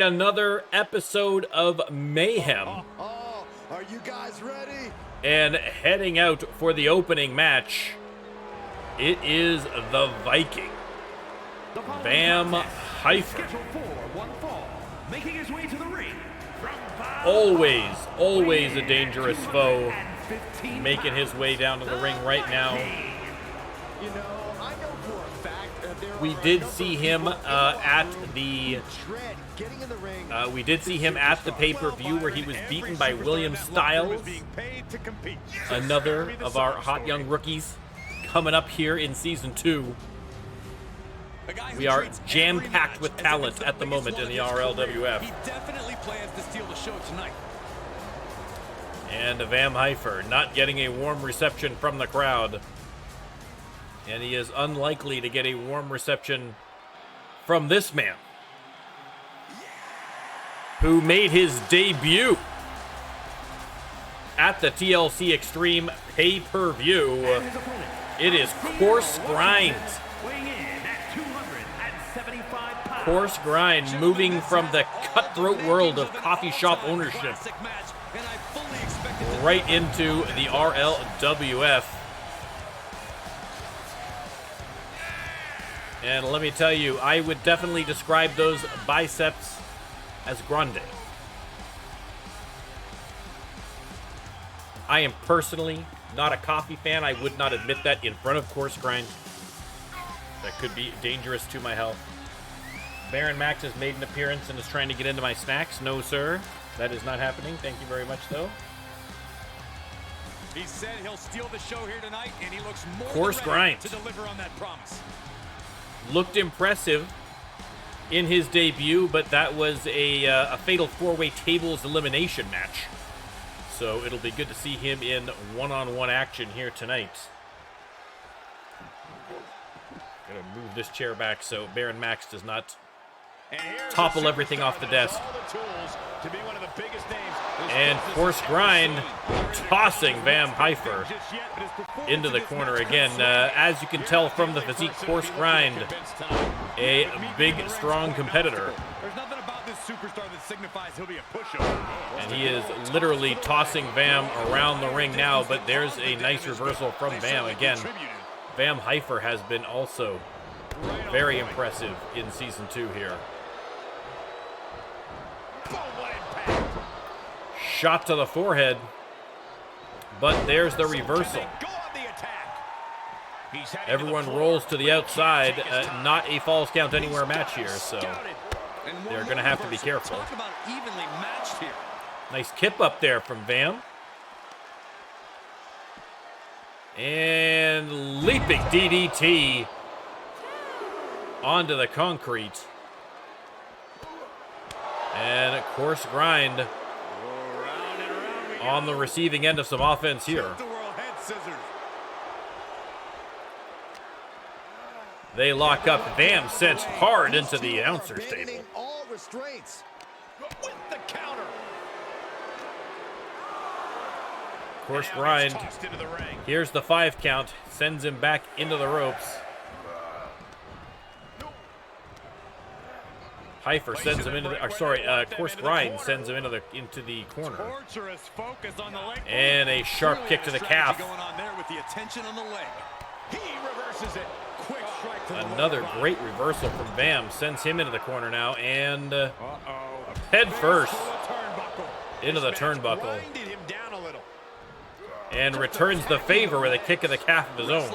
another episode of Mayhem. Are you guys ready? And heading out for the opening match, it is the Viking, Bam Heifer. Always a dangerous foe, making his way down to the ring right now. You know, I know for a fact that there We did see him at the pay-per-view where he was beaten by William Styles, another of our hot young rookies coming up here in Season 2. We are jam-packed with talent at the moment in the RLWF. He definitely plans to steal the show tonight. And Bam Heifer not getting a warm reception from the crowd. And he is unlikely to get a warm reception from this man, who made his debut at the TLC Extreme pay-per-view. It is Coarse Grind. Coarse Grind, moving from the cutthroat world of coffee shop ownership right into the RLWF. And let me tell you, I would definitely describe those biceps as grande. I am personally not a coffee fan. I would not admit that in front of Coarse Grind. That could be dangerous to my health. Baron Max has made an appearance and is trying to get into my snacks. No, sir. That is not happening. Thank you very much, though. He said he'll steal the show here tonight, and he looks more Coarse Grind to deliver on that promise. Looked impressive in his debut, but that was a fatal four-way tables elimination match. So it'll be good to see him in one-on-one action here tonight. Gonna move this chair back so Baron Max does not topple everything off the desk. And Coarse Grind tossing Bam Heifer into the corner again. As you can tell from the physique, Coarse Grind, a big, strong competitor. And he is literally tossing Bam around the ring now, but there's a nice reversal from Bam again. Bam Heifer has been also very impressive in Season 2 here. Shot to the forehead, but there's the reversal. Everyone rolls to the outside. Not a falls count anywhere match here, so they're going to have to be careful. Nice kip up there from Bam. And leaping DDT onto the concrete. And Coarse Grind on the receiving end of some offense here. They lock up. Bam sent hard into the announcer's table. Coarse Grind, here's the 5 count, sends him back into the ropes. Heifer sends him into the, Coarse Grind sends him into the corner. And a sharp kick to the calf. Another great reversal from Bam, sends him into the corner now, and head first into the turnbuckle. And returns the favor with a kick of the calf of his own.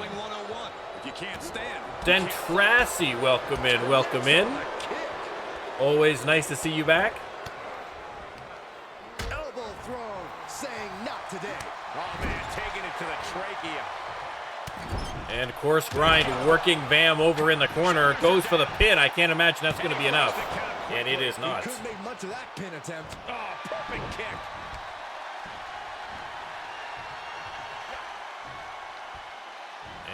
Dentrassi, welcome in, welcome in. Always nice to see you back. Elbow throw, saying not today. Oh man, taking it to the trachea. And Coarse Grind working Bam over in the corner. Goes for the pin. I can't imagine that's going to be enough. And it is not. Couldn't make much of that pin attempt. Oh, perfect kick.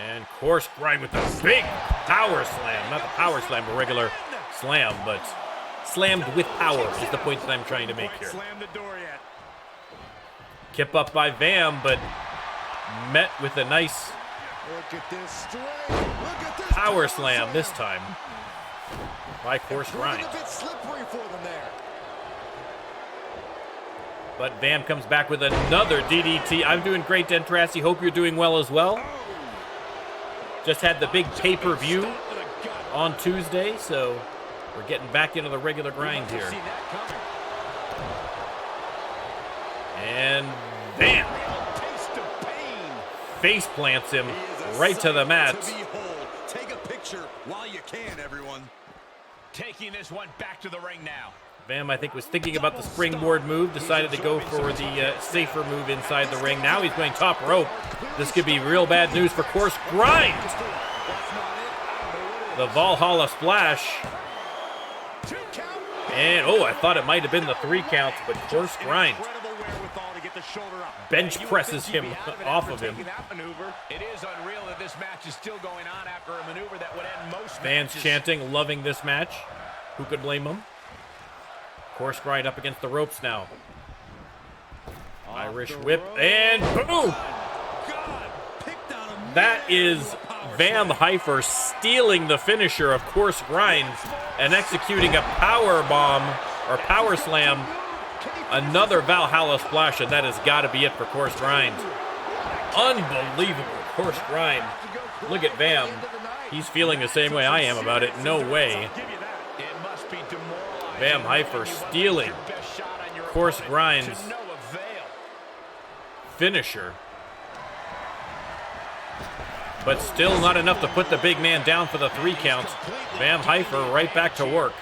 And Coarse Grind with the big power slam. Not the power slam, but regular slam, but slammed with power is the point that I'm trying to make here. Kip up by Bam, but met with a nice power slam this time by Coarse Grind. But Vam comes back with another DDT. I'm doing great, Dentrassi. Hope you're doing well as well. Just had the big pay-per-view on Tuesday, so we're getting back into the regular grind here. And bam! Face plants him right to the mat. Take a picture while you can, everyone. Taking this one back to the ring now. Vam, I think, was thinking about the springboard move, decided to go for the safer move inside the ring. Now he's going top rope. This could be real bad news for Course Grind. The Valhalla Splash. And, oh, I thought it might have been the 3 counts, but Course Grind bench presses him off of him. It is unreal that this match is still going on after a maneuver that would end most fans chanting, loving this match. Who could blame them? Course Grind up against the ropes now. Irish whip, and boom! That is Vam Heifer stealing the finisher of Course Grind and executing a power bomb or power slam. Another Valhalla Splash, and that has got to be it for Course Grind. Unbelievable Course Grind. Look at Vam. He's feeling the same way I am about it. No way. Vam Heifer stealing Course Grind's finisher. But still not enough to put the big man down for the 3 counts. Vam Heifer right back to work.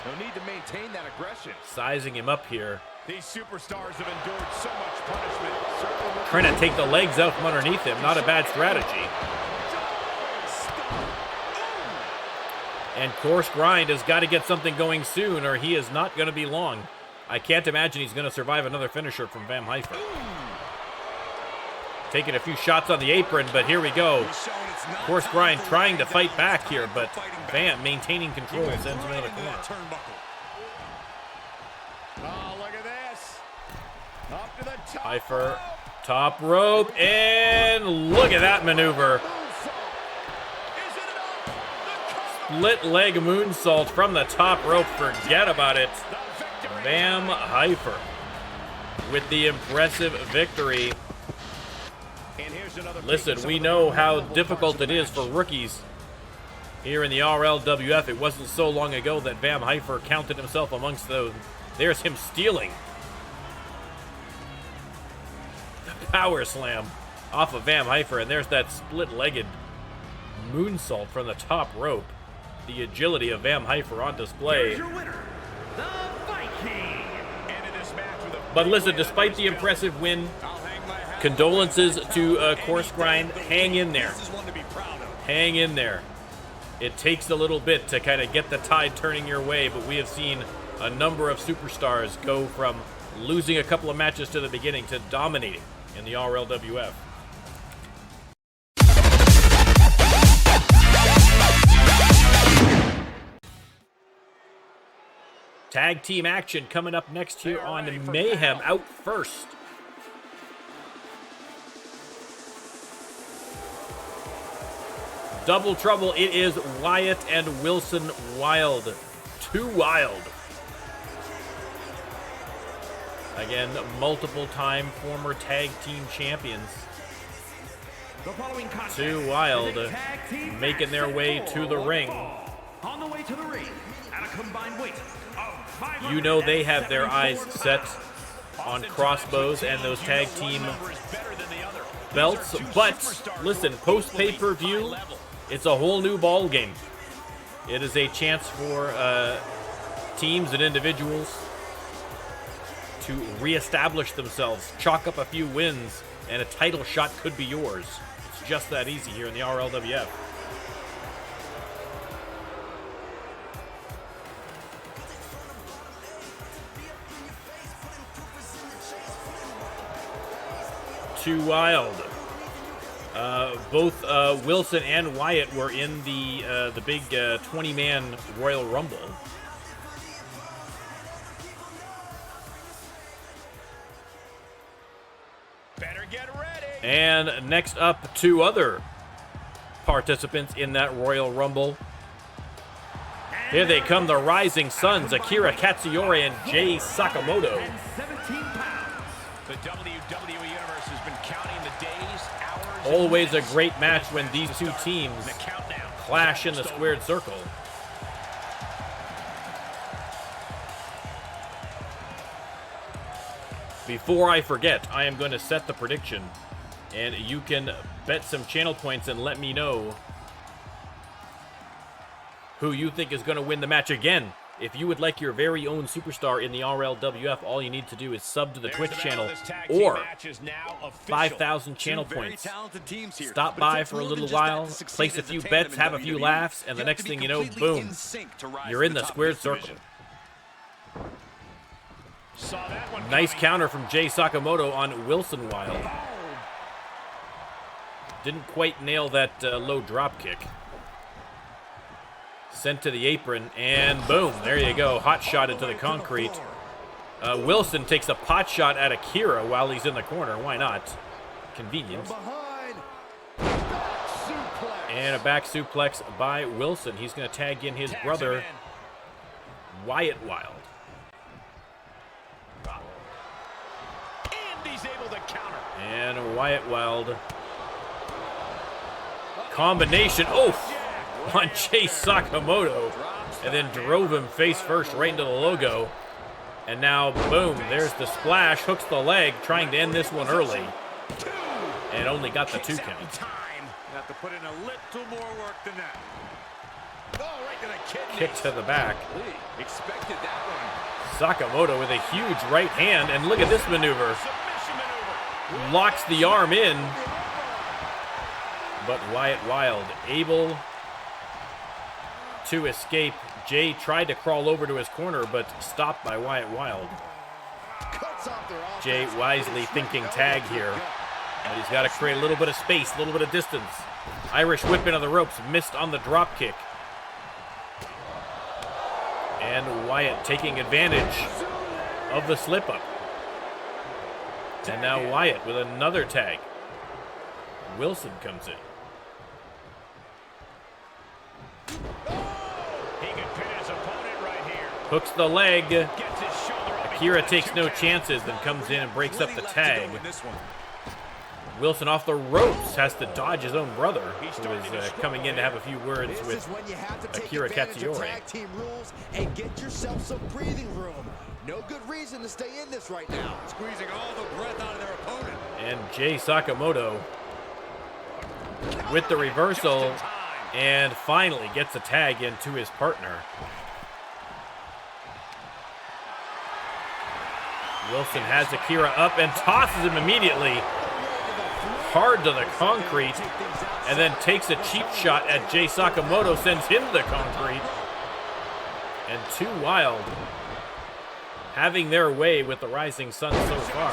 Sizing him up here. These superstars have endured so much punishment. Trying to take the legs out from underneath him. Not a bad strategy. And Course Grind has got to get something going soon, or he is not going to be long. I can't imagine he's going to survive another finisher from Vam Heifer. Taking a few shots on the apron, but here we go. Course Grind trying to fight back here, but Vam maintaining control sends him into the corner. Oh, look at this. Up to the top. Heifer, top rope, and look at that maneuver. Split leg moonsault from the top rope. Forget about it. Vam Heifer with the impressive victory. Listen, we know how difficult it is for rookies here in the RLWF. It wasn't so long ago that Vam Heifer counted himself amongst those. There's him stealing the power slam off of Vam Heifer, and there's that split-legged moonsault from the top rope. The agility of Vam Heifer on display. Here's your winner, the Viking. But listen, despite the impressive win, condolences to Course Grind. Hang in there. Hang in there. It takes a little bit to kind of get the tide turning your way, but we have seen a number of superstars go from losing a couple of matches to the beginning to dominating in the RLWF. Tag team action coming up next here on Mayhem. Out first. Double trouble. It is Wyatt and Wilson Wild. Too Wild. Again, multiple-time former tag team champions. Too Wild making their way to the ring. On the way to the ring, at a combined weight of You know they have their eyes set on crossbows and those tag team belts. But listen, post pay-per-view, it's a whole new ball game. It is a chance for teams and individuals to reestablish themselves, chalk up a few wins, and a title shot could be yours. It's just that easy here in the RLWF. Too Wild. Both Wilson and Wyatt were in the big 20-man Royal Rumble. Better get ready. And next up, 2 other participants in that Royal Rumble. Here they come, the Rising Suns, Akira Katsuyori and Jay Sakamoto. The WWE Universe has been counting the days, hours. Always a great match when these two teams clash in the squared circle. Before I forget, I am going to set the prediction, and you can bet some channel points and let me know who you think is going to win the match. Again, if you would like your very own superstar in the RLWF, all you need to do is sub to the Twitch channel or 5,000 channel points. Stop by for a little while, place a few bets, have a few laughs, and the next thing you know, boom, you're in the squared circle. Nice counter from Jay Sakamoto on Wilson Wild. Didn't quite nail that low drop kick. Sent to the apron, and boom, there you go. Hot shot into the concrete. Wilson takes a pot shot at Akira while he's in the corner. Why not? Convenient. And a back suplex by Wilson. He's going to tag in his brother, Wyatt Wild. And he's able to counter. And Wyatt Wild. Combination. Oh! On Jay Sakamoto, and then drove him face first right into the logo. And now, boom, there's the splash, hooks the leg, trying to end this one early. And only got the 2 count. Have to put in a little more work than that. Oh, right to the kidneys. Kick to the back. Expected that one. Sakamoto with a huge right hand, and look at this maneuver. Submission maneuver. Locks the arm in. But Wyatt Wild able to escape. Jay tried to crawl over to his corner, but stopped by Wyatt Wild. Jay wisely thinking tag here, but he's got to create a little bit of space, a little bit of distance. Irish whip into the ropes, missed on the drop kick. And Wyatt taking advantage of the slip up. And now Wyatt with another tag. Wilson comes in. Hooks the leg. Akira takes no chances, then comes in and breaks up the tag. Wilson off the ropes, has to dodge his own brother, who is coming in to have a few words with Akira Katsuyori. And get yourself some breathing room. No good reason to stay in this right now. Squeezing all the breath out of their opponent. And Jay Sakamoto with the reversal, and finally gets a tag into his partner. Wilson has Akira up and tosses him immediately. Hard to the concrete. And then takes a cheap shot at Jay Sakamoto, sends him to the concrete. And 2 Wild having their way with the Rising Sun so far.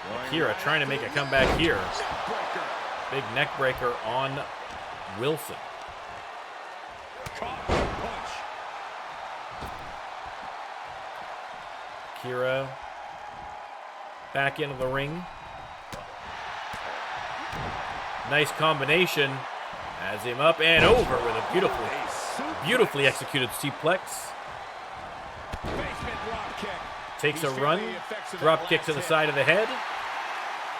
But Akira trying to make a comeback here. Big neck breaker on Wilson. Akira back into the ring. Nice combination. Has him up and over with a beautifully executed suplex. Takes a run. Drop kick to the side of the head.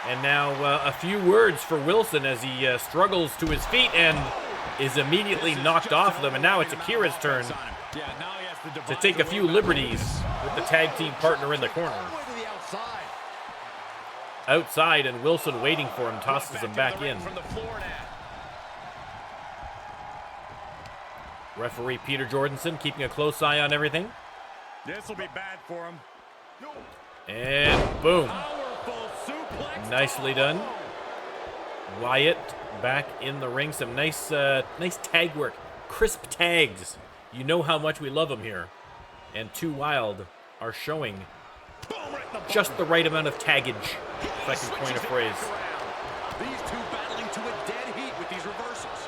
And now a few words for Wilson as he struggles to his feet and is immediately knocked off them. And now it's Akira's turn to take a few liberties with the tag team partner in the corner. Outside, and Wilson waiting for him, tosses him back in. Referee Peter Jordanson keeping a close eye on everything. This will be bad for him. And boom. Nicely done. Wyatt back in the ring. Some nice tag work. Crisp tags. You know how much we love them here. And 2 Wild are showing just the right amount of taggage, if I can coin a phrase. These two battling to a dead heat with these reversals.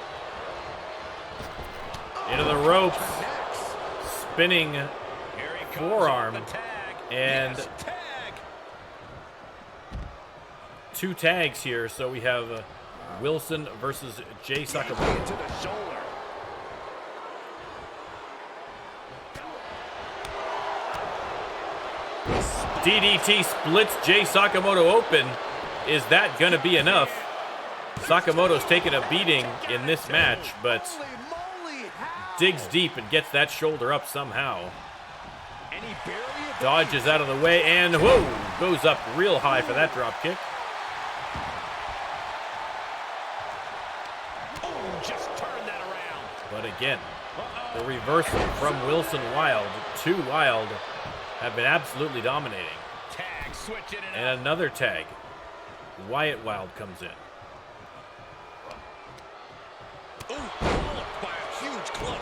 Into the ropes. Spinning forearm. And 2 tags here. So we have Wilson versus Jay Sakamoto. DDT splits Jay Sakamoto open. Is that going to be enough? Sakamoto's taken a beating in this match, but digs deep and gets that shoulder up somehow. Dodges out of the way and, whoa, goes up real high for that drop kick. Just turn that around. But again, the reversal from Wilson Wild. 2 Wild have been absolutely dominating. Tag, switch in And another tag. Wyatt Wild comes in. Ooh, blocked by a huge club.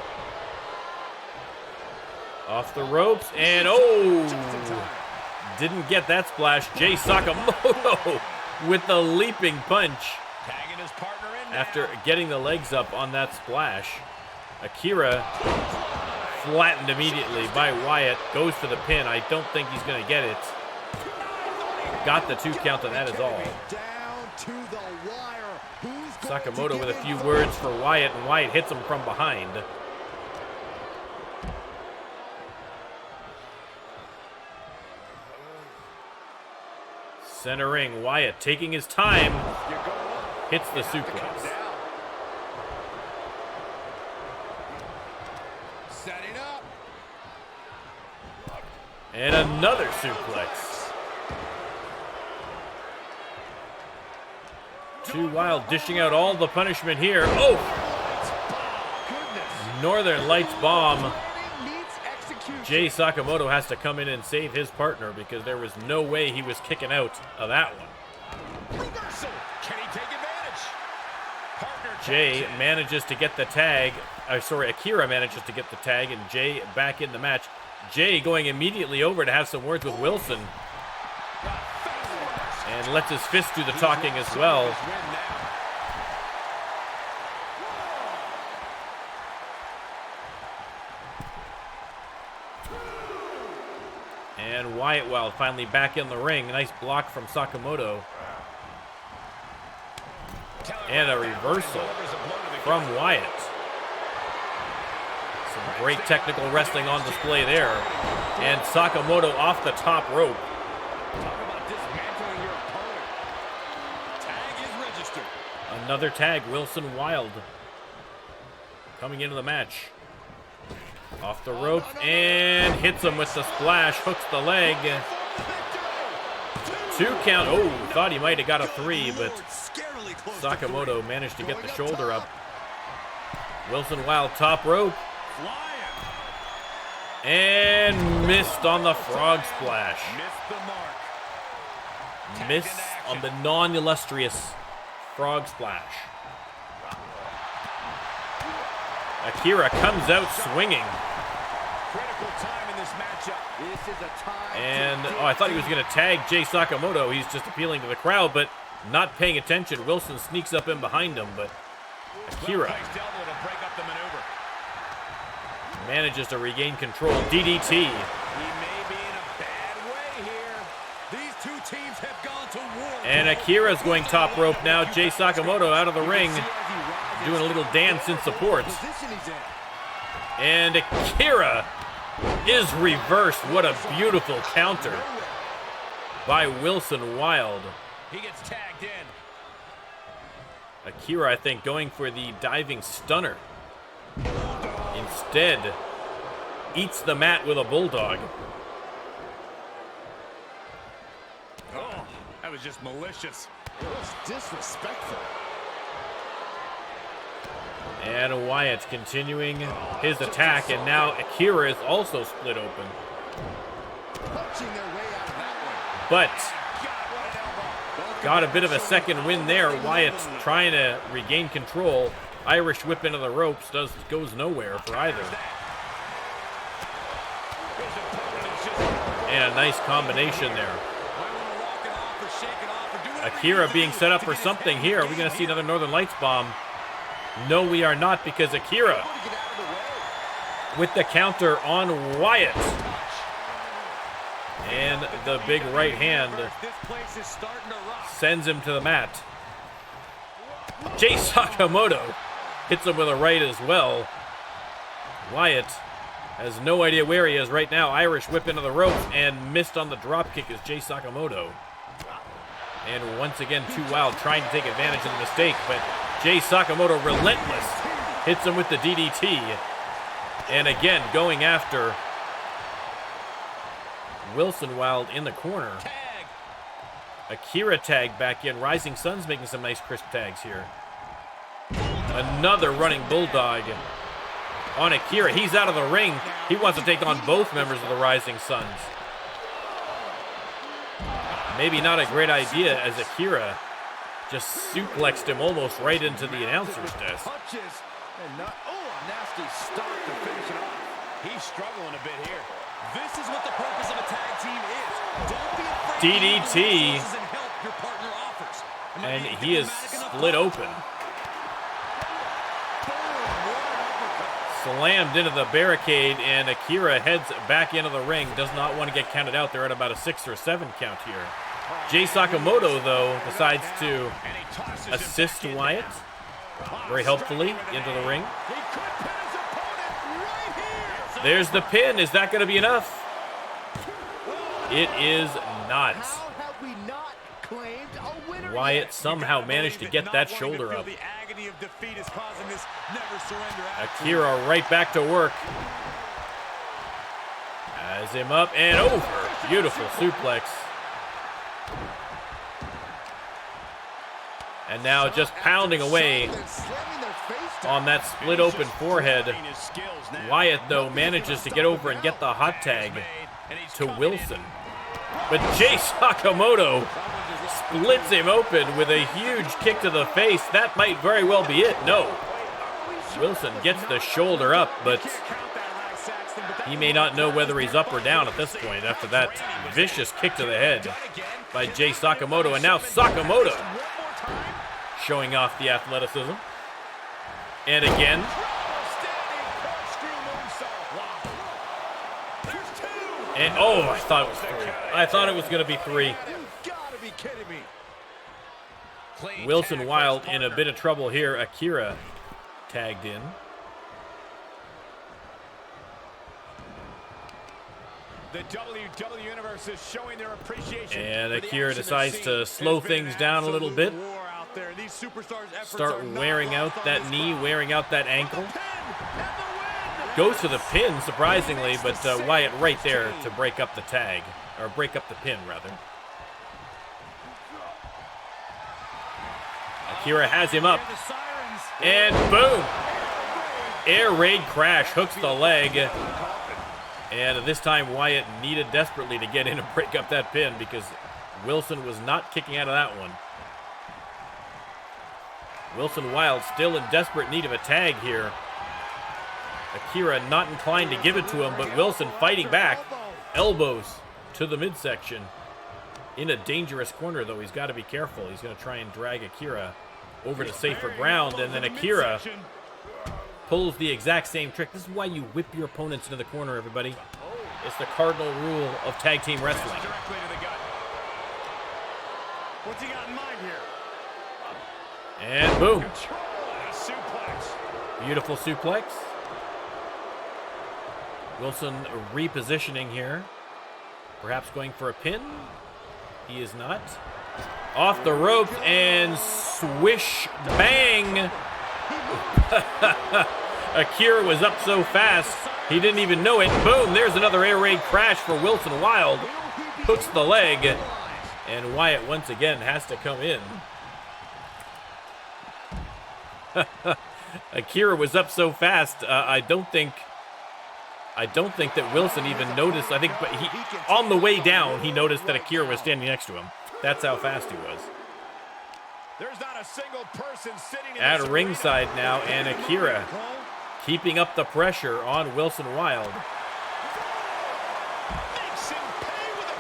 Off the ropes, and oh! Didn't get that splash. Jay Sakamoto with the leaping punch. Tagging his partner in now. After getting the legs up on that splash, Akira flattened immediately by Wyatt. Goes for the pin. I don't think he's going to get it. Got the 2 count, and that is all. Sakamoto with a few words for Wyatt, and Wyatt hits him from behind. Center ring, Wyatt taking his time, hits the suplex. Setting up. And another suplex. 2 Wild dishing out all the punishment here. Oh! Northern Lights bomb. Jay Sakamoto has to come in and save his partner because there was no way he was kicking out of that one. Reversal. Can he take advantage? Partner Jay manages to get the tag. Akira manages to get the tag, and Jay back in the match. Jay going immediately over to have some words with Wilson. And lets his fist do the talking as well. And Wyatt Wild finally back in the ring. Nice block from Sakamoto. And a reversal from Wyatt. Some great technical wrestling on display there. And Sakamoto off the top rope. Another tag, Wilson Wild coming into the match. Off the rope and hits him with the splash, hooks the leg. 2 count. Oh, thought he might have got a 3, but Sakamoto managed to get the shoulder up. Wilson Wild top rope. And missed on the frog splash. Miss on the non-illustrious frog splash. Akira comes out swinging. Critical time in this matchup. This is a time. And I thought he was going to tag Jay Sakamoto. He's just appealing to the crowd, but not paying attention. Wilson sneaks up in behind him, but Akira manages to regain control. DDT. He may be in a bad way here. These 2 teams have gone to war. And Akira's going top rope now. Jay Sakamoto out of the ring, doing a little dance in support. And Akira is reversed. What a beautiful counter by Wilson Wild. He gets tagged in. Akira, I think, going for the diving stunner. Instead, eats the mat with a bulldog. Oh, that was just malicious. It was disrespectful. And Wyatt continuing his attack, and now Akira is also split open. Punching their way out of that one. But got a bit of a second win there. Wyatt's trying to regain control. Irish whip into the ropes goes nowhere for either. And a nice combination there. Akira being set up for something here. Are we going to see another Northern Lights bomb? No, we are not, because Akira with the counter on Wyatt. And the big right hand sends him to the mat. Jay Sakamoto hits him with a right as well. Wyatt Has no idea where he is right now. Irish whip into the ropes and missed on the drop kick is Jay Sakamoto. And once again, Too Wild trying to take advantage of the mistake, but Jay Sakamoto relentless. Hits him with the DDT. And again, going after Wilson Wild in the corner. Akira tag back in. Rising Sun's making some nice crisp tags here. Another running bulldog on Akira. He's out of the ring. He wants to take on both members of the Rising Suns. Maybe not a great idea as Akira just suplexed him almost right into the announcer's desk. And not, a nasty stop to finish it off. He's struggling a bit here. This is what the purpose of a tag team is. Don't be afraid DDT. and help your partner offers. And he is split open. Slammed into the barricade, and Akira heads back into the ring. Does not want to get counted out. They're at about a 6 or 7 count here. Jay Sakamoto, though, decides to assist Wyatt very helpfully into the ring. There's the pin. Is that going to be enough? It is not. Wyatt somehow managed to get that shoulder up. Akira right back to work. Has him up and over. Beautiful suplex. And now just pounding away on that split open forehead. Wyatt, though, manages to get over and get the hot tag to Wilson. But Jay Sakamoto splits him open with a huge kick to the face. That might very well be it. No. Wilson gets the shoulder up, but he may not know whether he's up or down at this point after that vicious kick to the head by Jay Sakamoto. And now Sakamoto showing off the athleticism. And again. And oh, I thought it was 3. I thought it was going to be 3. Wilson Wild in a bit of trouble here. Akira tagged in. The WWE Universe is showing their appreciation. And Akira decides to slow things down a little bit. Start wearing out that knee, wearing out that ankle. Goes to the pin, surprisingly, but Wyatt right there to break up the tag. Or break up the pin, rather. Akira has him up. And boom! Air raid crash, hooks the leg. And this time Wyatt needed desperately to get in and break up that pin because Wilson was not kicking out of that one. Wilson Wild still in desperate need of a tag here. Akira not inclined to give it to him, but Wilson fighting back. Elbows to the midsection. In a dangerous corner, though. He's got to be careful. He's going to try and drag Akira over to safer ground, and then Akira pulls the exact same trick. This is why you whip your opponents into the corner, everybody. It's the cardinal rule of tag team wrestling. What's he got in mind here? And boom. Beautiful suplex. Wilson repositioning here. Perhaps going for a pin. He is not. Off the ropes and swish bang. Akira was up so fast, he didn't even know it. Boom, there's another air raid crash for Wilson Wild. Hooks the leg, and Wyatt once again has to come in. Akira was up so fast, I don't think that Wilson even noticed. I think but on the way down, he noticed that Akira was standing next to him. That's how fast he was. There's not a single person sitting at ringside now, and Akira keeping up the pressure on Wilson Wild.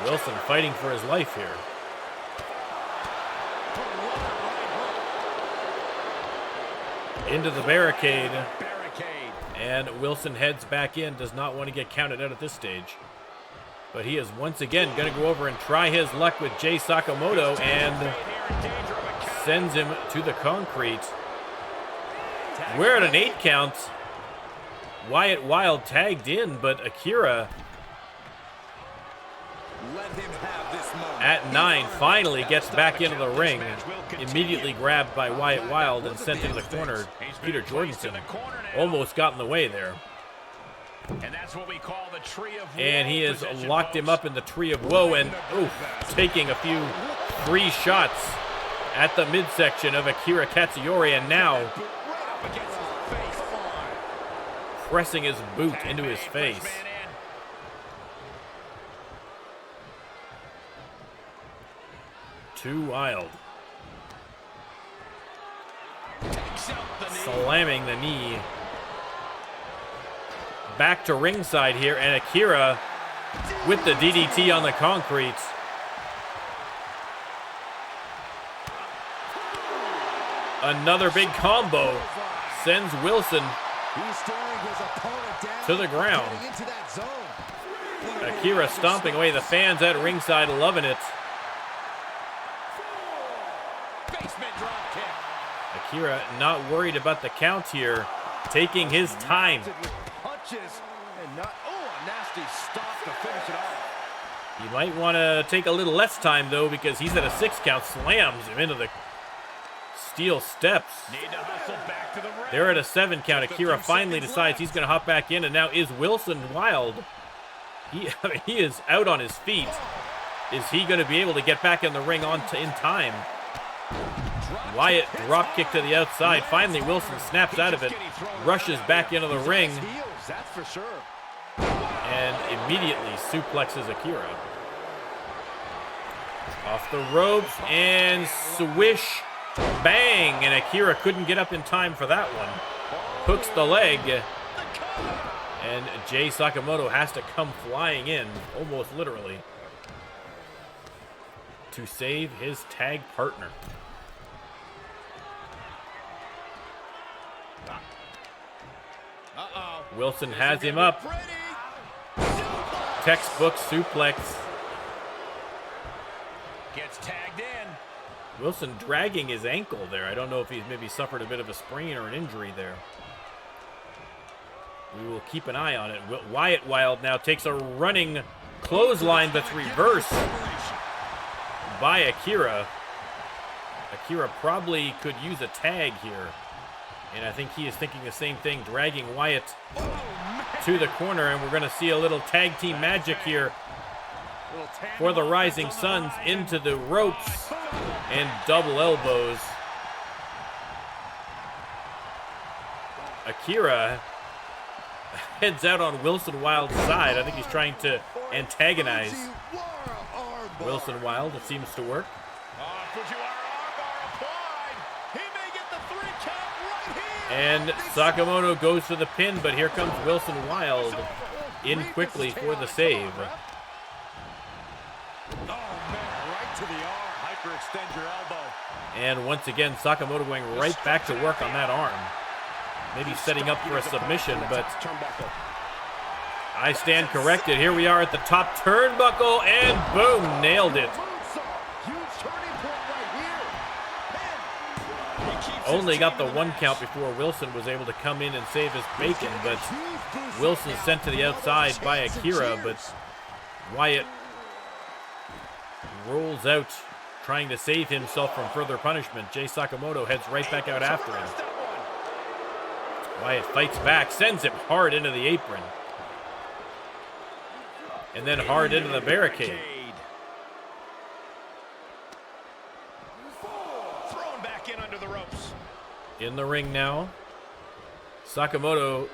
Wilson fighting for his life here. Into the barricade. And Wilson heads back in, does not want to get counted out at this stage. But he is once again going to go over and try his luck with Jay Sakamoto and sends him to the concrete. We're at an 8 count. Wyatt Wild tagged in, but Akira Let him have this moment. at 9 finally gets back into the ring. Immediately grabbed by Wyatt Wild and sent into the corner. Peter Jorgensen almost got in the way there. And that's what we call the tree of woe And he has position, locked him folks. up in the tree of woe and taking a few free shots at the midsection of Akira Katsuyori, and now Right up against his face. Come on. pressing his boot into his face. First man in. Too wild. Takes out the knee. Slamming the knee. Back to ringside here, and Akira with the DDT on the concrete. Another big combo sends Wilson He's staring his opponent down. to the ground. Getting into that zone. Akira stomping away. The fans at ringside loving it. Basement drop kick. Akira not worried about the count here, taking his time. With punches and not. Oh, a nasty stop to finish it off. He might want to take a little less time, though, because he's at a 6 count, slams him into the steel steps. Need to hustle back to the ring. They're at a 7 count. Akira finally decides he's going to hop back in, and now is Wilson Wild. He is out on his feet. Is he going to be able to get back in the ring in time? Wyatt drop kick to the outside. Finally, Wilson snaps out of it, rushes back into the ring, Heels, that's for sure. and immediately suplexes Akira. Off the ropes, and swish, bang, and Akira couldn't get up in time for that one. Hooks the leg, and Jay Sakamoto has to come flying in, almost literally, to save his tag partner. Wilson has him up. Textbook suplex. Gets tagged in. Wilson dragging his ankle there. I don't know if he's maybe suffered a bit of a sprain or an injury there. We will keep an eye on it. Wyatt Wild now takes a running clothesline that's reversed by Akira. Akira probably could use a tag here. And I think he is thinking the same thing, dragging Wyatt to the corner. And we're going to see a little tag team magic here for the Rising Suns into the ropes and double elbows. Akira heads out on Wilson Wild's side. I think he's trying to antagonize Wilson Wild. It seems to work. And Sakamoto goes for the pin, but here comes Wilson Wild in quickly for the save. Oh, man, right to the arm. Hyperextend your elbow. And once again, Sakamoto going right back to work on that arm. Maybe setting up for a submission, but I stand corrected. Here we are at the top turnbuckle, and boom, nailed it. Huge turning point right here. Only got the 1 count before Wilson was able to come in and save his bacon, but Wilson sent to the outside by Akira, but Wyatt rolls out, trying to save himself from further punishment. Jay Sakamoto heads right back out after him. Wyatt fights back, sends him hard into the apron. And then hard into the barricade. Thrown back in under the ropes. In the ring now. Sakamoto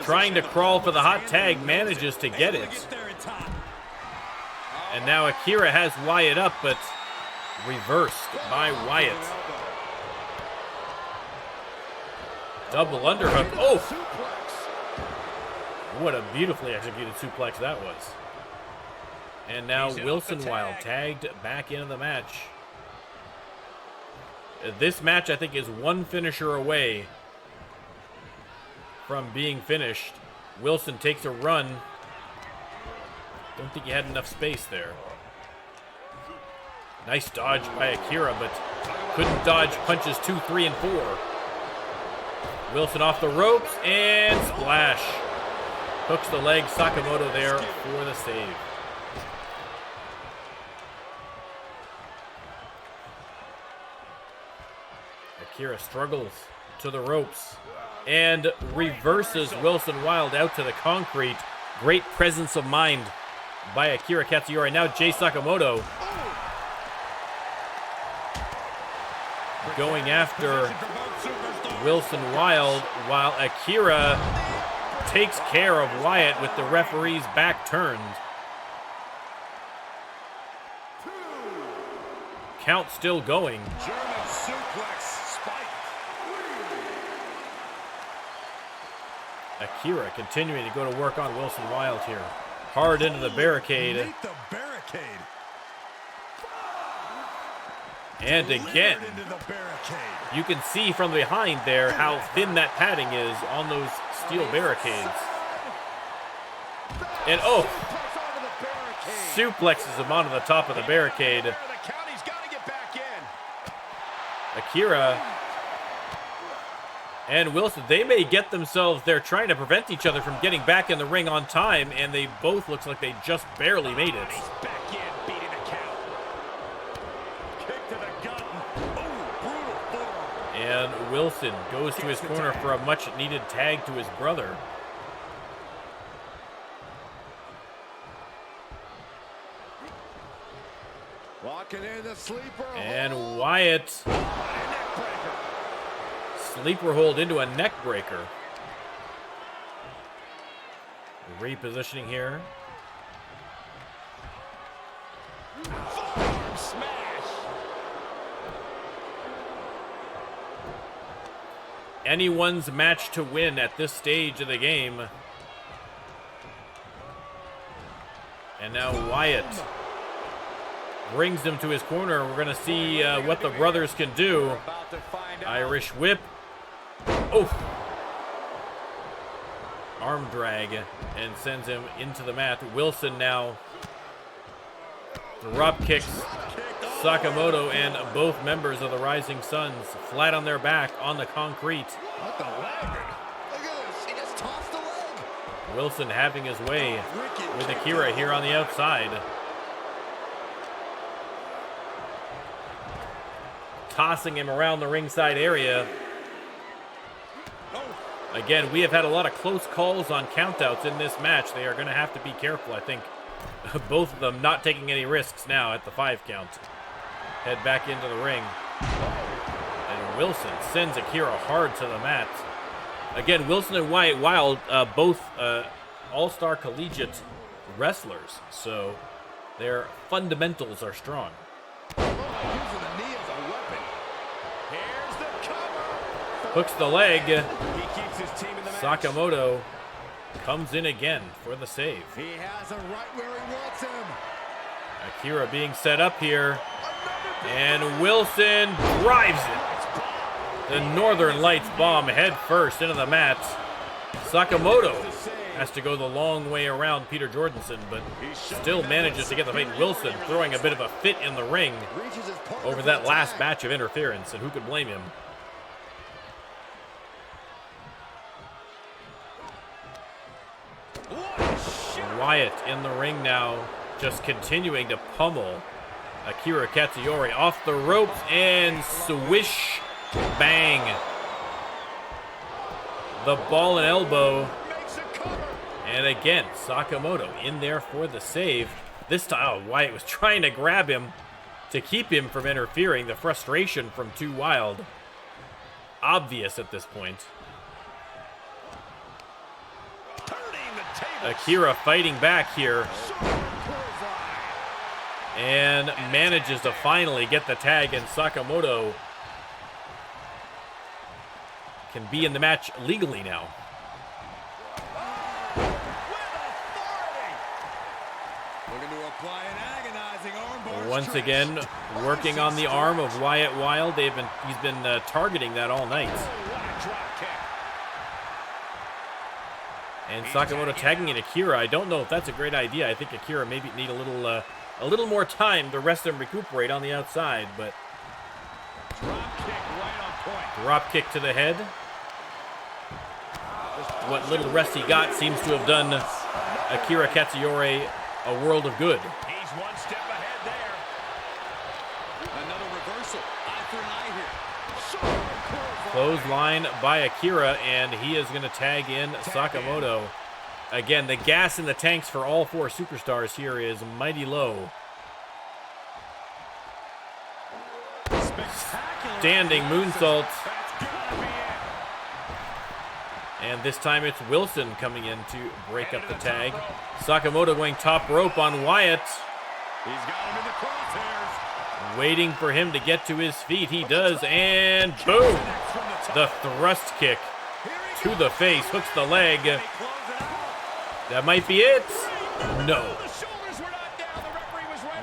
trying to crawl for the hot tag, manages to get it. And now Akira has Wyatt up, but reversed by Wyatt. Double underhook. Oh! What a beautifully executed suplex that was. And now Wilson Wild tagged back into the match. This match, I think, is one finisher away from being finished. Wilson takes a run. Don't think he had enough space there. Nice dodge by Akira, but couldn't dodge punches 2, 3, and 4. Wilson off the ropes and splash. Hooks the leg. Sakamoto there for the save. Akira struggles to the ropes and reverses Wilson Wild out to the concrete. Great presence of mind by Akira Katsuyori. Now Jay Sakamoto going after Wilson Wild while Akira takes care of Wyatt with the referee's back turned. Count still going. German suplex spike. Akira continuing to go to work on Wilson Wild here. Hard into the barricade. Meet the barricade. And again, Into the barricade. you can see from behind there how thin that padding is on those steel barricades. And oh, suplexes him onto the top of the barricade. The county's got to get back in. Akira and Wilson, they may get themselves, they're trying to prevent each other from getting back in the ring on time, and they both looks like they just barely made it. Back in, beating the count. Kick to the gut. Oh, brutal forearm. And Wilson goes to his corner for a much-needed tag to his brother. Walking in the sleeper. And Wyatt, sleeper hold into a neck breaker. Repositioning here. Forearm smash. Anyone's match to win at this stage of the game. And now Wyatt brings him to his corner. We're going to see what the brothers can do. About to find out. Irish whip. Oh. Arm drag and sends him into the mat. Wilson now drop kicks Sakamoto and both members of the Rising Suns flat on their back on the concrete. What the leg? Look at this. He just tossed the leg. Wilson having his way with Akira here on the outside. Tossing him around the ringside area. Again, we have had a lot of close calls on countouts in this match. They are going to have to be careful, I think. Both of them not taking any risks now at the 5 count. Head back into the ring. And Wilson sends Akira hard to the mat. Again, Wilson and Wyatt Wild, both all-star collegiate wrestlers. So their fundamentals are strong. Using the knee as a weapon. Here's the cover. Hooks the leg. He keeps his team in the match. Sakamoto comes in again for the save. He has him right where he wants him. Akira being set up here. And Wilson drives it. The Northern Lights bomb head first into the mat. Sakamoto has to go the long way around Peter Jordanson, but still manages to get the fight. Wilson throwing a bit of a fit in the ring Reaches his partner over for that the last tag. batch of interference, and who could blame him? Wyatt in the ring now, just continuing to pummel Akira Katsuyori off the ropes and swish, bang. The ball and elbow. And again, Sakamoto in there for the save. This time, Wyatt was trying to grab him to keep him from interfering. The frustration from Too Wild, obvious at this point. Akira fighting back here. And manages to finally get the tag, and Sakamoto can be in the match legally now. Looking to apply an agonizing armbar. Once again, working on the arm of Wyatt Wild. He's been targeting that all night. And Sakamoto tagging in Akira. I don't know if that's a great idea. I think Akira maybe need a little more time to rest and recuperate on the outside, but Drop kick right on point. drop kick to the head. what little rest he got seems to have done Akira Katsuyori a world of good. He's one step ahead there. Another reversal. Eye for an eye here. Clothesline by Akira, and he is going to tag in Sakamoto. Again, the gas in the tanks for all four superstars here is mighty low. Standing moonsault. And this time it's Wilson coming in to break up the tag. Sakamoto going top rope on Wyatt. He's got him in the crosshairs. Waiting for him to get to his feet. He does, and boom! The thrust kick to the face, hooks the leg. That might be it. No.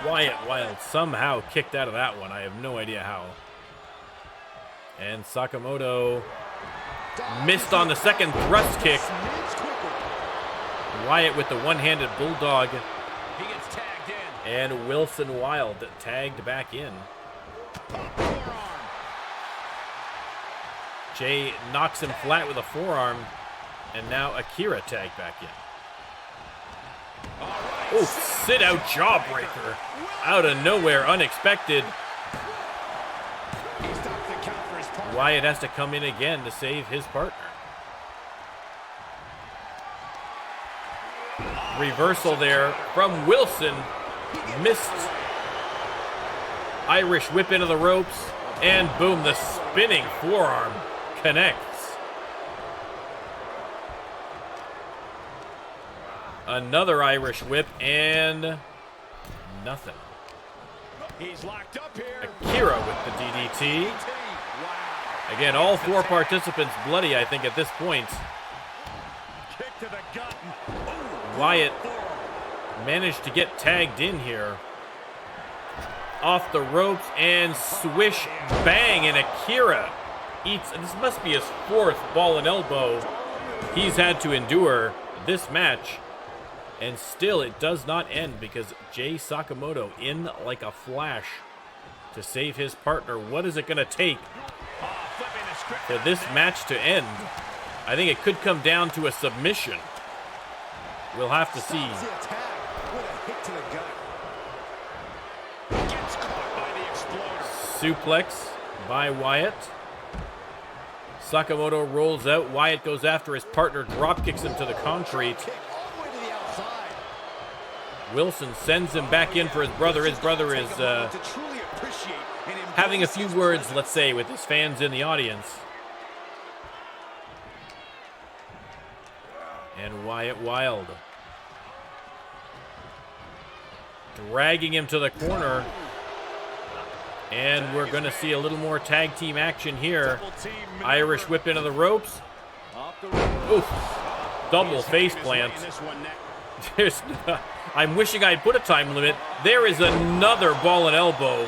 Wyatt Wild somehow kicked out of that one. I have no idea how. And Sakamoto missed on the second thrust kick. Wyatt with the one-handed bulldog. He gets tagged in. And Wilson Wild tagged back in. Jay knocks him flat with a forearm. And now Akira tagged back in. Oh, sit-out jawbreaker. Out of nowhere, unexpected. Wyatt has to come in again to save his partner. Reversal there from Wilson. Missed. Irish whip into the ropes. And boom, the spinning forearm connects. Another Irish whip and nothing. He's locked up here. Akira with the DDT. Again, all four participants bloody, I think, at this point. Kick to the gut. Wyatt managed to get tagged in here. Off the ropes and swish, bang, and Akira eats. This must be his fourth ball and elbow he's had to endure this match. And still, it does not end because Jay Sakamoto in like a flash to save his partner. What is it going to take for this match to end? I think it could come down to a submission. We'll have to see. Suplex by Wyatt. Sakamoto rolls out. Wyatt goes after his partner, drop kicks him to the concrete. Wilson sends him back in for his brother. His brother is having a few words, let's say, with his fans in the audience. And Wyatt Wild dragging him to the corner. And we're going to see a little more tag team action here. Irish whip into the ropes. Oof. Double face plant. There's I'm wishing I'd put a time limit. There is another ball and elbow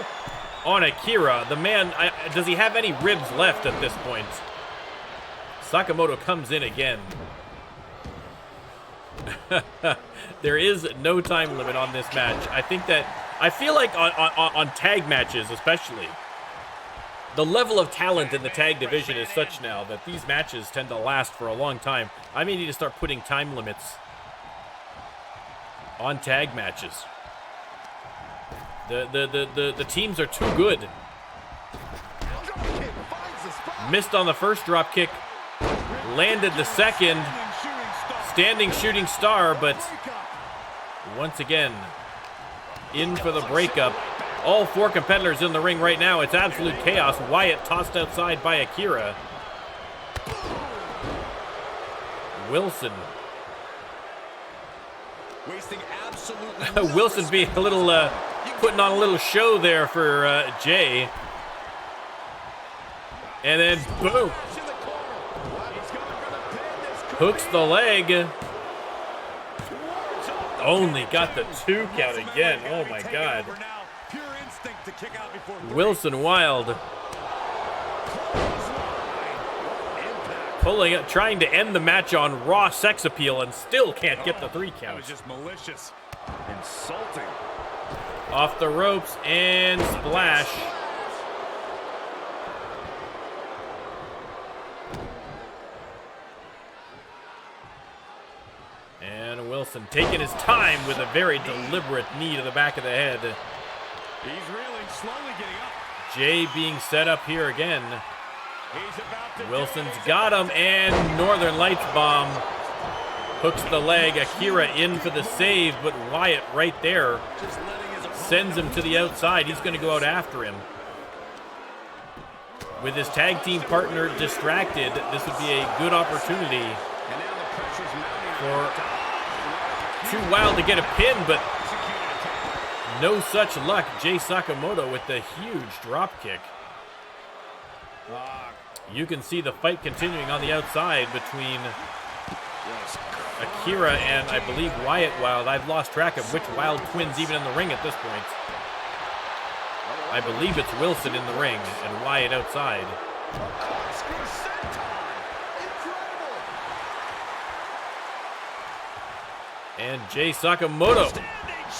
on Akira. The man, does he have any ribs left at this point? Sakamoto comes in again. There is no time limit on this match. I feel like on tag matches especially, the level of talent in the tag division is such now that these matches tend to last for a long time. I may need to start putting time limits on tag matches. The teams are too good. Missed on the first drop kick, landed the second. Standing shooting star, but once again, in for the breakup. All four competitors in the ring right now. It's absolute chaos. Wyatt tossed outside by Akira. Wilson. Wilson being a little, putting on a little show there for Jay. And then, boom. Hooks the leg. Only got the 2 count again. Oh my God. Wilson Wild pulling it, trying to end the match on raw sex appeal and still can't get the 3 count. That was just malicious. Insulting. Off the ropes and splash. taking his time with a very deliberate knee to the back of the head. He's reeling, slowly getting up. Jay being set up here again. He's about to Wilson's got him, and Northern Lights bomb hooks the leg. Akira in for the save, but Wyatt right there sends him to the outside. He's going to go out after him. With his tag team partner distracted, this would be a good opportunity for Too Wild to get a pin, but no such luck. Jay Sakamoto with the huge drop kick. You can see the fight continuing on the outside between Akira and, I believe, Wyatt Wild. I've lost track of which Wild twins even in the ring at this point. I believe it's Wilson in the ring and Wyatt outside. And Jay Sakamoto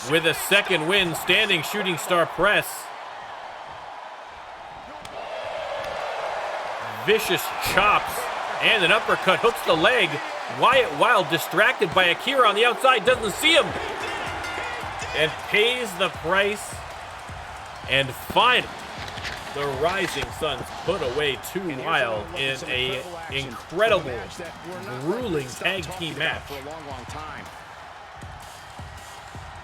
with a second win, standing shooting star press. Vicious chops and an uppercut hooks the leg. Wyatt Wild distracted by Akira on the outside, doesn't see him, and pays the price. And finally, the Rising Suns put away Too Wild in a incredible, grueling tag team match.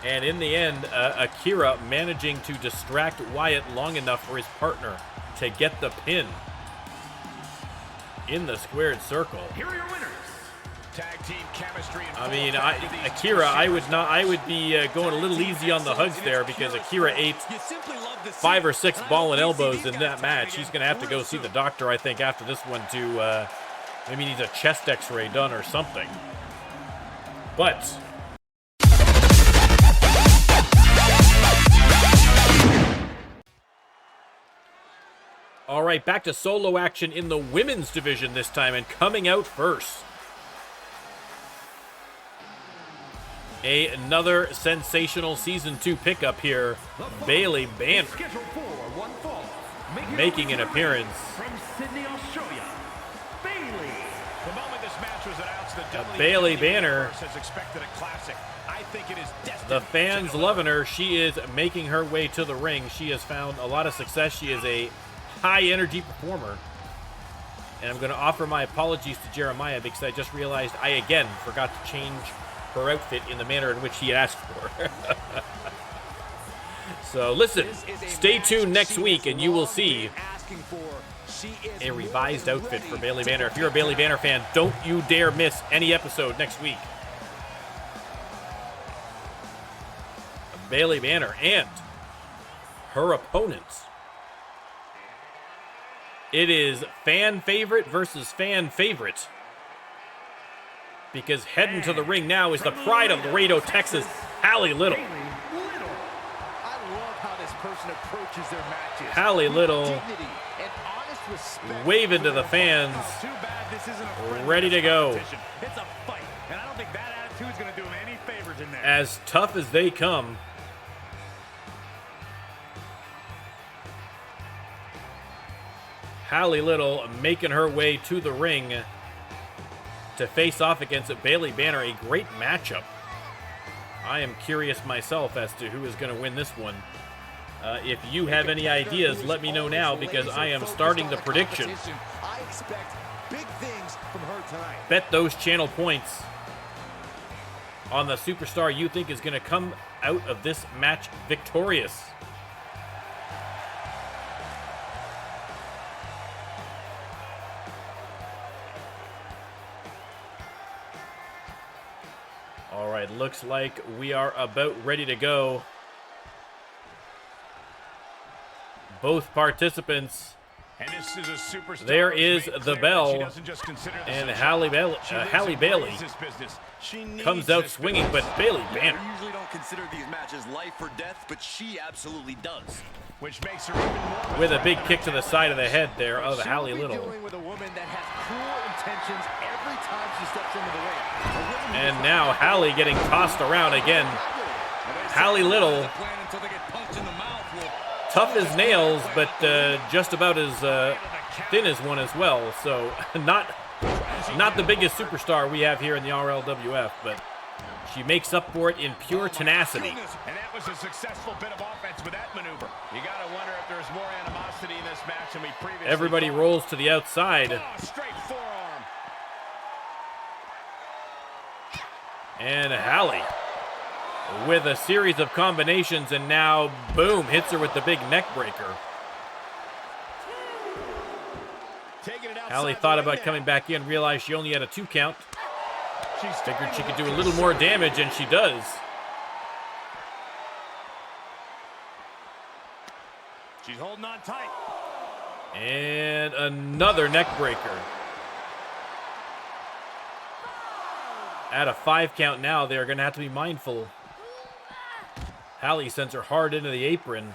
And in the end, Akira managing to distract Wyatt long enough for his partner to get the pin in the squared circle. Here are your winners. Tag team chemistry. I mean, Akira, I would be going a little easy on the hugs there, because Akira ate 5 or 6 ball and elbows in that match. He's going to have to go see the doctor, I think, after this one to maybe needs a chest x-ray done or something. But all right, back to solo action in the women's division this time, and coming out first, another sensational Season 2 pickup here, Bailey Banner making an appearance. From Sydney, Australia, Bailey. The moment this match was announced, the Bailey Banner has expected a classic. I think it is destined. The fans loving her. She is making her way to the ring. She has found a lot of success. She is a high-energy performer. And I'm going to offer my apologies to Jeremiah, because I just realized I again forgot to change her outfit in the manner in which he asked for. So listen, stay tuned next week and you will see a revised outfit for Bailey Banner. If you're a Bailey Banner fan, don't you dare miss any episode next week. Bailey Banner and her opponents. It is fan favorite versus fan favorite, because heading to the ring now is the pride of Laredo, Texas, Hallie Little. I love how this person approaches their matches. Hallie Little Dignity and honest respect. waving to the fans, Too bad this isn't a friendly ready to go. competition. It's a fight, and I don't think that attitude is going to do him any favors in there. As tough as they come. Hallie Little making her way to the ring to face off against Bailey Banner. A great matchup. I am curious myself as to who is going to win this one. If you have any ideas, let me know now, because I am starting the prediction. I expect big things from her tonight. Bet those channel points on the superstar you think is going to come out of this match victorious. All right, looks like we are about ready to go. Both participants. And this is a superstar. There is the bell, She doesn't just consider this and a Hallie show. Bailey This business. She comes needs out this swinging, business. but Bailey Banner, We usually don't consider these matches life or death, but she absolutely does. Which makes her even more with a big kick to the side of the head there of Hallie She'll be Little. dealing with a woman that has cruel intentions every time she steps into the ring. A woman who And is now Hallie getting tossed around again. Hallie Little, tough as nails, but just about as thin as one as well. So not the biggest superstar we have here in the RLWF, but She makes up for it in pure tenacity. And that was a successful bit of offense with that maneuver. You got to wonder if there's more animosity in this match than we previously Everybody thought. rolls to the outside. Oh, straight forearm. And Hallie with a series of combinations, and now, boom, hits her with the big neck breaker. Hallie thought about coming back in, realized she only had a 2 count. Figured she could do a little more damage, and she does. She's holding on tight. And another neck breaker. At a 5 count now, they're going to have to be mindful. Hallie sends her hard into the apron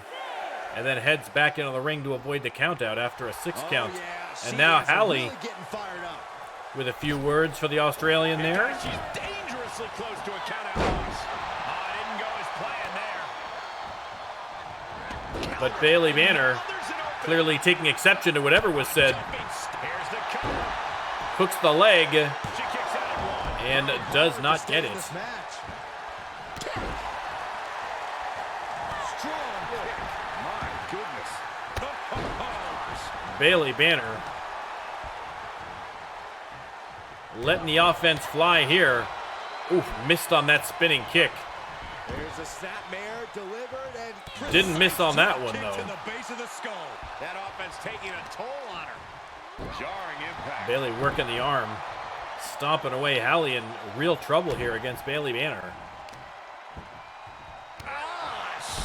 and then heads back into the ring to avoid the count out after a 6 count. And now Hallie with a few words for the Australian there. She's dangerously close to a count out loss. Didn't go as planned there. But Bailey Banner clearly taking exception to whatever was said. Hooks the leg and does not get it. Bailey Banner letting the offense fly here. Oof, missed on that spinning kick. There's a snapmare delivered and didn't miss on that one though. To the base of the skull. That offense taking a toll on her. Jarring impact. Bailey working the arm, stomping away. Hallie in real trouble here against Bailey Banner.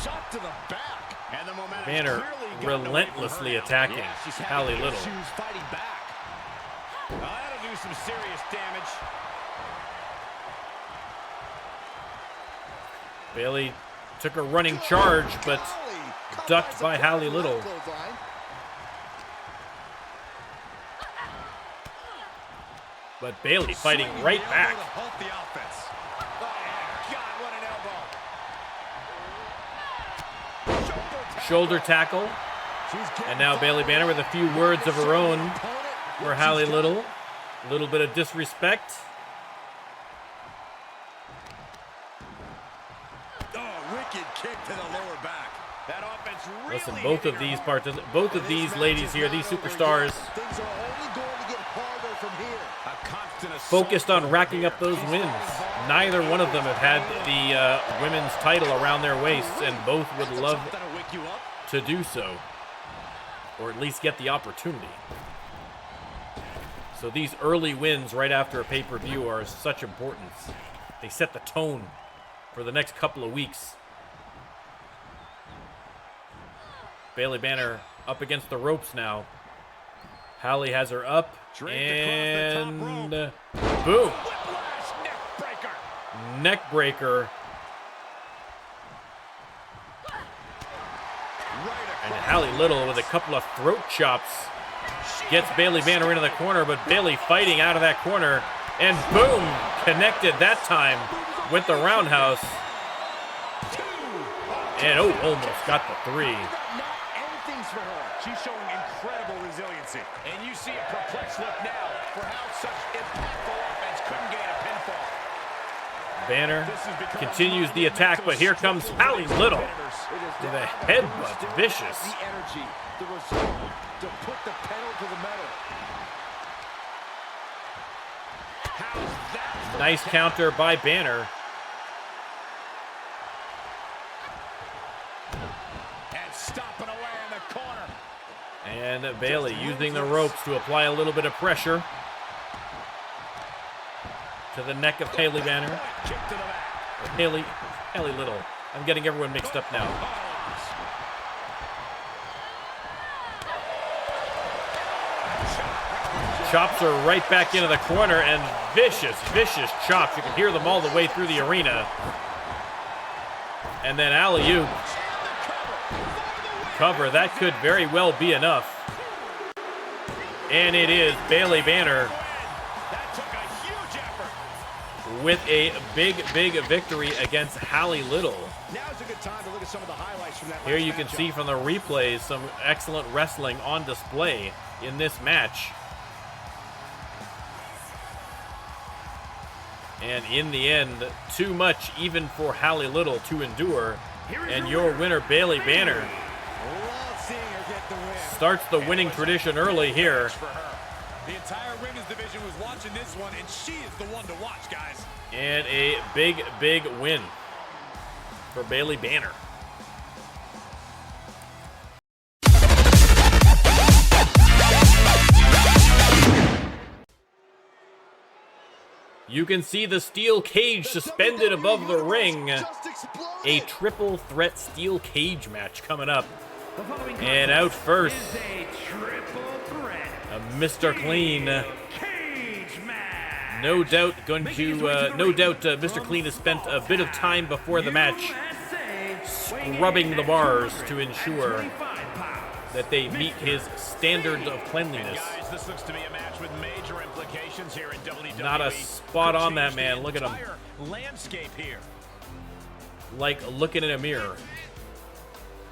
Shot to the back. And the momentum Banner relentlessly attacking Hallie Little. Fighting back. That'll do some serious damage. Bailey took a running charge, but ducked by Hallie Little. But Bailey fighting right back. Shoulder tackle. And now Bailey Banner with a few words of her own for Hallie Little. A little bit of disrespect. Wicked kick to the lower back. That offense really. Listen, both of these ladies here, these superstars, Things are only going to get harder from here. A constant focused on racking up those wins. Neither one of them have had the women's title around their waists, and both would love to do so, or at least get the opportunity. So these early wins right after a pay-per-view are of such importance. They set the tone for the next couple of weeks. Bailey Banner up against the ropes now. Hallie has her up, and boom! Neck breaker. And Hallie Little with a couple of throat chops gets Bailey Banner into the corner, but Bailey fighting out of that corner, and boom! Connected that time with the roundhouse. And almost got the 3. Anything's for her. She's showing incredible resiliency. And you see a perplexed look now for how such impactful offense couldn't gain a pinfall. Banner continues the attack, but here comes Hallie Little with a headbutt. Vicious. The energy, the resolve to put the pedal to the metal. How's that? Nice counter by Banner. And stomping away in the corner. And Bailey using the ropes to apply a little bit of pressure to the neck of Haley Banner. Kick to the back. Haley Little. I'm getting everyone mixed up now. Chops her right back into the corner, and vicious chops. You can hear them all the way through the arena. And then alley-oop. Cover. That could very well be enough. And it is Bailey Banner with a big victory against Hallie Little. Now's a good time to look at some of the highlights from that. Here you can see from the replays some excellent wrestling on display in this match. And in the end, too much even for Hallie Little to endure. And your winner, Bailey Banner, starts the winning tradition early here. The entire women's division was watching this one, and she is the one to watch, guys. And a big, big win for Bailey Banner. You can see the steel cage suspended above the ring. A triple threat steel cage match coming up. And out first, Mr. Clean. No doubt Mr. Clean has spent a bit of time before the match scrubbing the bars to ensure that they meet his standards of cleanliness. Guys, this looks to be a match with major implications here in WWE. Not a spot on that man. Look at him. Landscape here. Like looking in a mirror.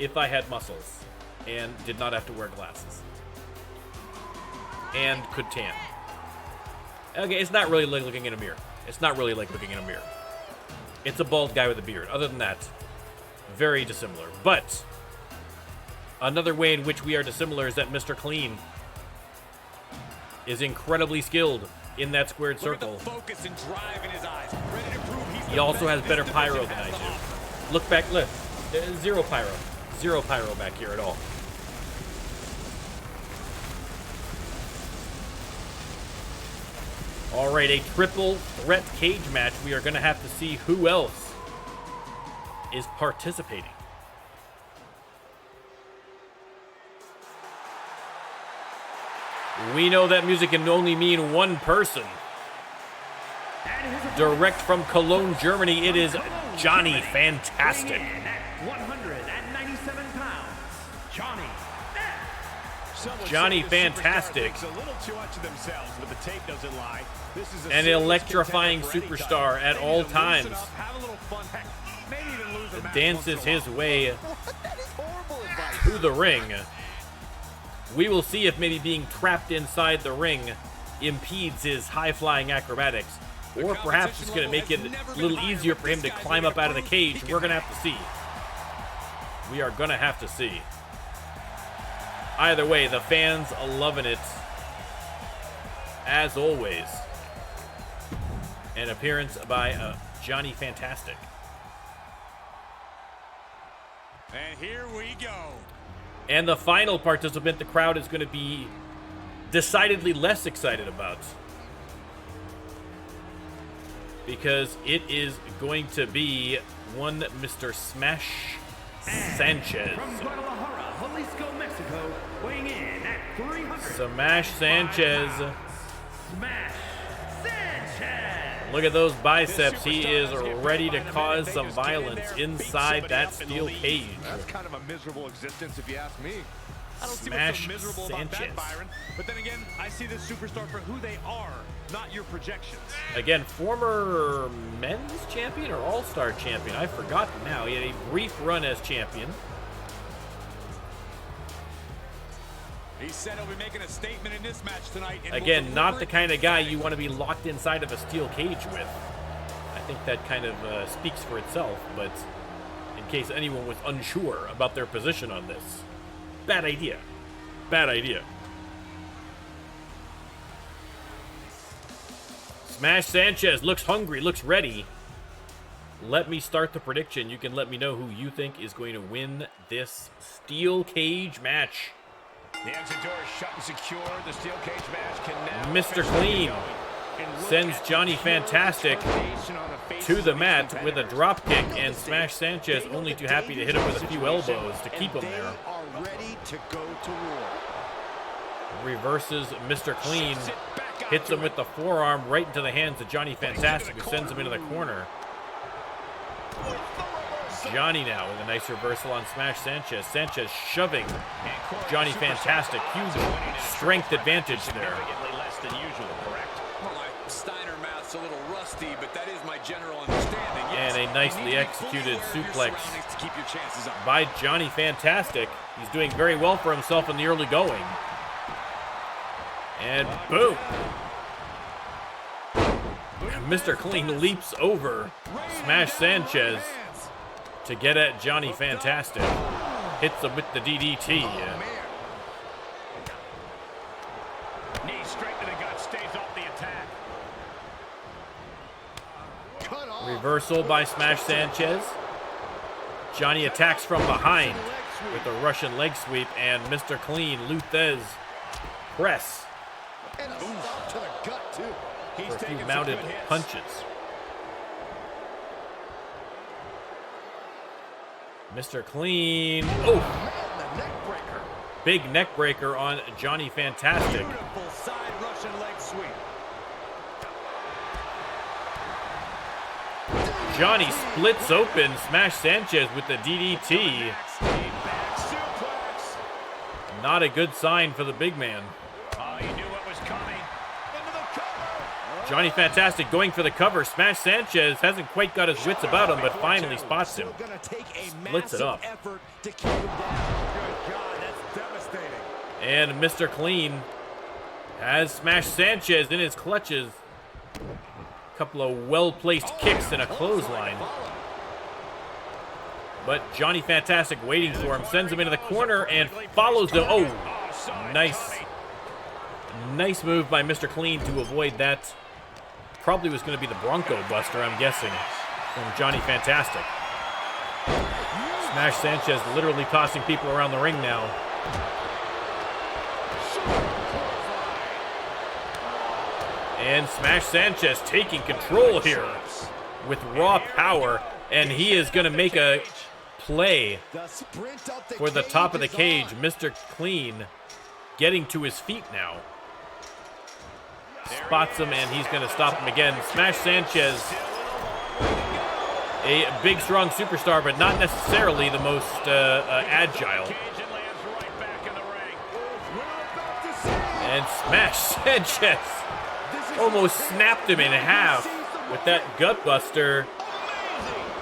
If I had muscles and did not have to wear glasses. And could tan. Okay, it's not really like looking in a mirror. It's not really like looking in a mirror. It's a bald guy with a beard. Other than that, very dissimilar. But another way in which we are dissimilar is that Mr. Clean is incredibly skilled in that squared circle. Focus and drive in his eyes. Ready to prove he's He also has better pyro than I do. Look back, look. Zero pyro. Zero pyro back here at all. All right, a triple threat cage match. We are going to have to see who else is participating. We know that music can only mean one person. Direct from Cologne, Germany, it is Johnny Fantastic. 197 pounds, Johnny Fantastic. A little too much of themselves, but the tape doesn't lie. This is An electrifying superstar at all times. Dances his way to the ring. We will see if maybe being trapped inside the ring impedes his high-flying acrobatics, or perhaps it's going to make it a little easier for him to climb up out of the cage. We're going to have to see. We are going to have to see. Either way, the fans are loving it, as always. An appearance by Johnny Fantastic. And here we go. And the final participant the crowd is going to be decidedly less excited about. Because it is going to be one Mr. Smash Sanchez. From Guadalajara, Jalisco, Mexico, weighing in at 300. Smash Sanchez. Smash Sanchez. Look at those biceps. He is ready to cause some violence inside that steel cage. That's kind of a miserable existence if you ask me. I don't see Smash what's so miserable about Sanchez. that, Byron. But then again, I see this superstar for who they are, not your projections. Again, former men's champion or all-star champion? I've forgotten now. He had a brief run as champion. He said he'll be making a statement in this match tonight. Again, not the kind of guy you want to be locked inside of a steel cage with. I think that kind of speaks for itself, but in case anyone was unsure about their position on this, bad idea. Bad idea. Smash Sanchez looks hungry, looks ready. Let me start the prediction. You can let me know who you think is going to win this steel cage match. The exit door is shut and secure. The steel cage match can now Mr. Clean sends Johnny Fantastic to the mat with a drop kick, and Smash Sanchez only too happy to hit him with a few elbows to keep him there. Are ready to go to war. Reverses Mr. Clean, hits him with the forearm right into the hands of Johnny Fantastic, who sends him into the corner. Johnny now with a nice reversal on Smash Sanchez. Sanchez shoving Johnny Fantastic. Huge strength advantage there. less than usual, correct? Well, my Steiner mouth's a little rusty, but that is my general understanding. And a nicely executed suplex To keep your chances up. by Johnny Fantastic. He's doing very well for himself in the early going. And boom. Mr. Clean leaps over Smash Sanchez to get at Johnny Fantastic. Hits him with the DDT. Knee straight to the gut, stays off the attack. Reversal by Smash Sanchez. Johnny attacks from behind with a Russian leg sweep, and Mr. Clean, Luthez press And a stop to the gut, too. for a few mounted punches. Mr. Clean, oh, Man, the neck breaker. big neck breaker on Johnny Fantastic. Beautiful side Russian leg sweep. Johnny splits open Smash Sanchez with the DDT. Back suplex. Not a good sign for the big man. Oh, he knew what was coming. Into the cover. Johnny Fantastic going for the cover. Smash Sanchez hasn't quite got his wits about him, but finally spots him. Still gonna take a Splits it up. massive effort to keep him down. Good God, that's devastating. And Mr. Clean has Smash Sanchez in his clutches. Couple of well-placed kicks and a clothesline. But Johnny Fantastic waiting for him, sends him into the corner and follows him. Oh, nice move by Mr. Clean to avoid that. Probably was going to be the Bronco Buster, I'm guessing, from Johnny Fantastic. Smash Sanchez literally tossing people around the ring now. And Smash Sanchez taking control here with raw power, and he is going to make a play The sprint up for the top of the cage cage. is on. Mr. Clean getting to his feet now. Spots him, and he's going to stop him again. Smash Sanchez, a big, strong superstar, but not necessarily the most agile. And Smash Sanchez almost snapped him in half with that gut buster.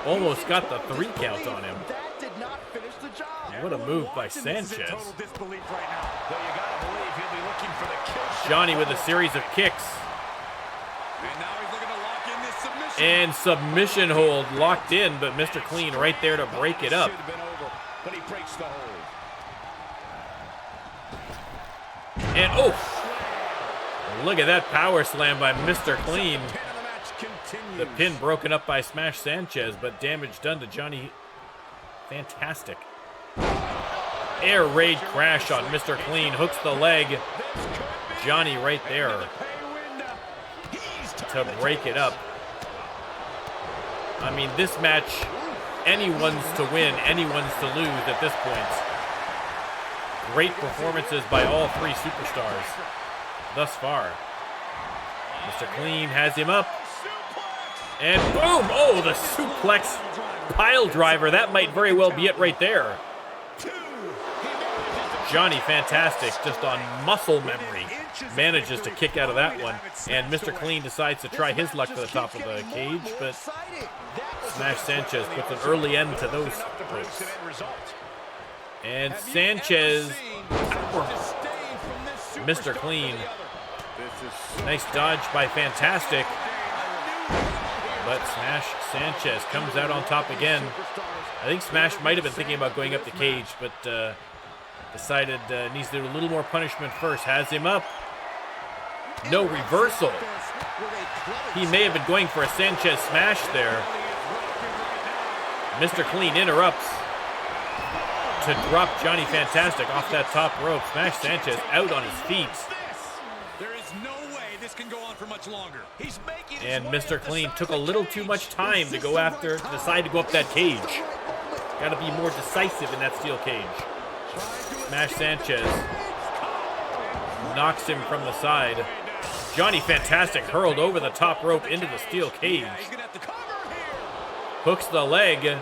Almost got the 3 count on him. That did not finish the job. What a move by Sanchez. Total disbelief right now. Though you gotta believe he'll be looking for the kill shot. Johnny with a series of kicks. And now he's looking to lock in this submission. And submission hold locked in, but Mr. Clean right there to break it up. Should have been over, but he breaks the hold. And oh, look at that power slam by Mr. Clean. Pin of the match continues. The pin broken up by Smash Sanchez, but damage done to Johnny Fantastic. Air raid crash on Mr. Clean, hooks the leg. Johnny right there to break it up. I mean, this match, anyone's to win, anyone's to lose at this point. Great performances by all 3 superstars thus far. Mr. Clean has him up. And boom! Oh, the suplex pile driver. That might very well be it right there. Johnny Fantastic, just on muscle memory, manages to kick out of that one. And Mr. Clean decides to try his luck to the top of the cage, but Smash Sanchez puts an early end to those hopes. And Sanchez, Mr. Clean, nice dodge by Fantastic. But Smash Sanchez comes out on top again. I think Smash might have been thinking about going up the cage, but decided needs to do a little more punishment first. Has him up. No reversal. He may have been going for a Sanchez smash there. Mr. Clean interrupts to drop Johnny Fantastic off that top rope. Smash Sanchez out on his feet. There is no way this can go on for much longer. He's making his And way Mr. up the Clean side took of a the little cage. too much time to go after, to decide to go up that cage. Got to be more decisive in that steel cage. Smash Sanchez knocks him from the side. Johnny Fantastic hurled over the top rope into the steel cage. He's gonna have to cover here. Hooks the leg.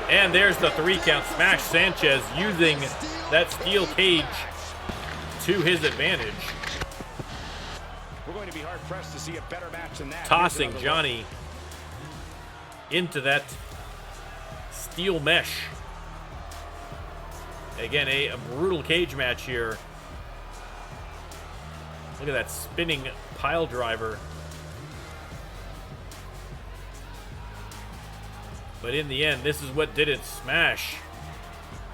And there's the 3 count. Smash Sanchez using that steel cage to his advantage. We're going to be hard pressed to see a better match than that. Tossing Here's another Johnny into that steel mesh. Again, a brutal cage match here. Look at that spinning pile driver. But in the end, this is what did it. Smash.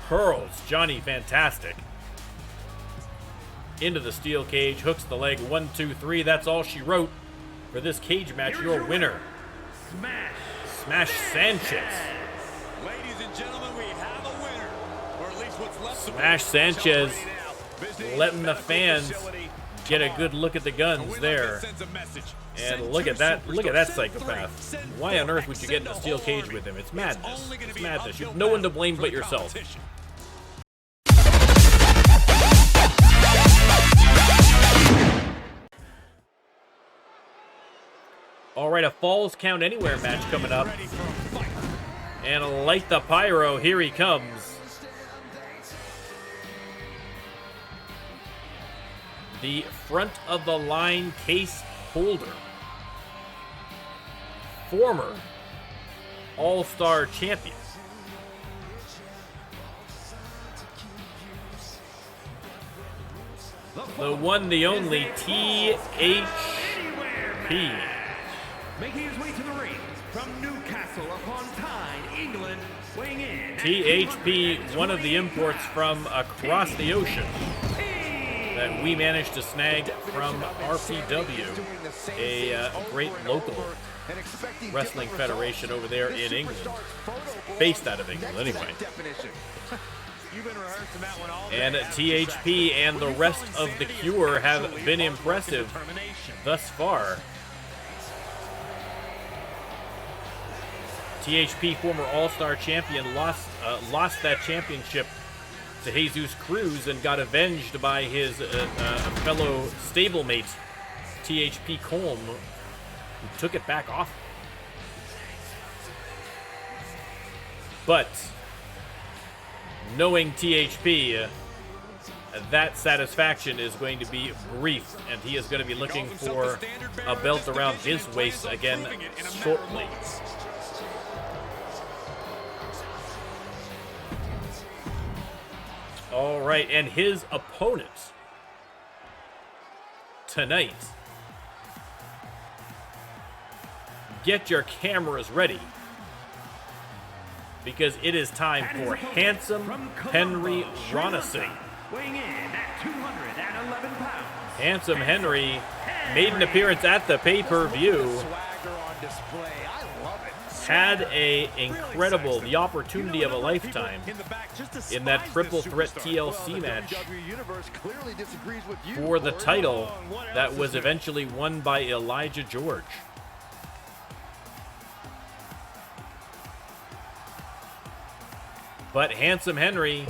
Hurls Johnny Fantastic into the steel cage, hooks the leg. 1, 2, 3. That's all she wrote for this cage match. Your winner, Smash Sanchez. Ladies and gentlemen, we have a winner. Or at least what's left of Smash it. Sanchez Busy letting the medical fans facility. get a good look at the guns there. Sends a message. And look at that psychopath. Why on earth would you get in a steel cage with him? It's madness. It's madness. You've no one to blame but yourself. All right, a Falls Count Anywhere match coming up. And light the pyro, here he comes. The front of the line case holder. Former All-Star champion. The one, the only, THP. Making his way to the ring from Newcastle upon Tyne, England, weighing in. THP, one of the imports from across the ocean that we managed to snag from RPW, a great local wrestling federation over there in England, based out of England anyway. And THP and the rest of the Cure have been impressive thus far. THP, former All-Star champion, lost that championship to Jesus Cruz and got avenged by his fellow stablemate, THP Colm, who took it back off. But knowing THP, that satisfaction is going to be brief, and he is going to be looking for a belt around his waist again shortly. All right, and his opponent tonight. Get your cameras ready, because it is time for Handsome Henry Ronison. Weighing in at 211 pounds. Handsome Henry made an appearance at the pay-per-view. Had the opportunity of a lifetime in that triple threat TLC match for the title that was eventually won by Elijah George. But Handsome Henry,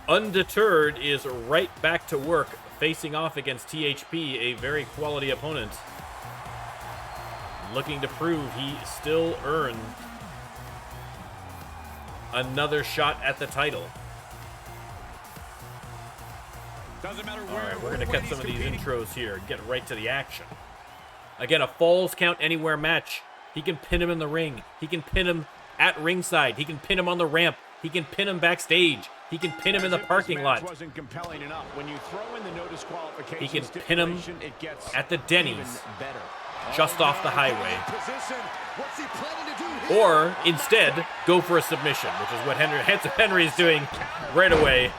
undeterred, is right back to work, facing off against THP, a very quality opponent. Looking to prove he still earned another shot at the title. Alright, we're going to cut some of these intros here and get right to the action. Again, a Falls Count Anywhere match. He can pin him in the ring. He can pin him at ringside. He can pin him on the ramp. He can pin him backstage. He can pin him in the parking lot. He can pin him at the Denny's just off the highway. Or, instead, go for a submission, which is what Handsome Henry is doing right away.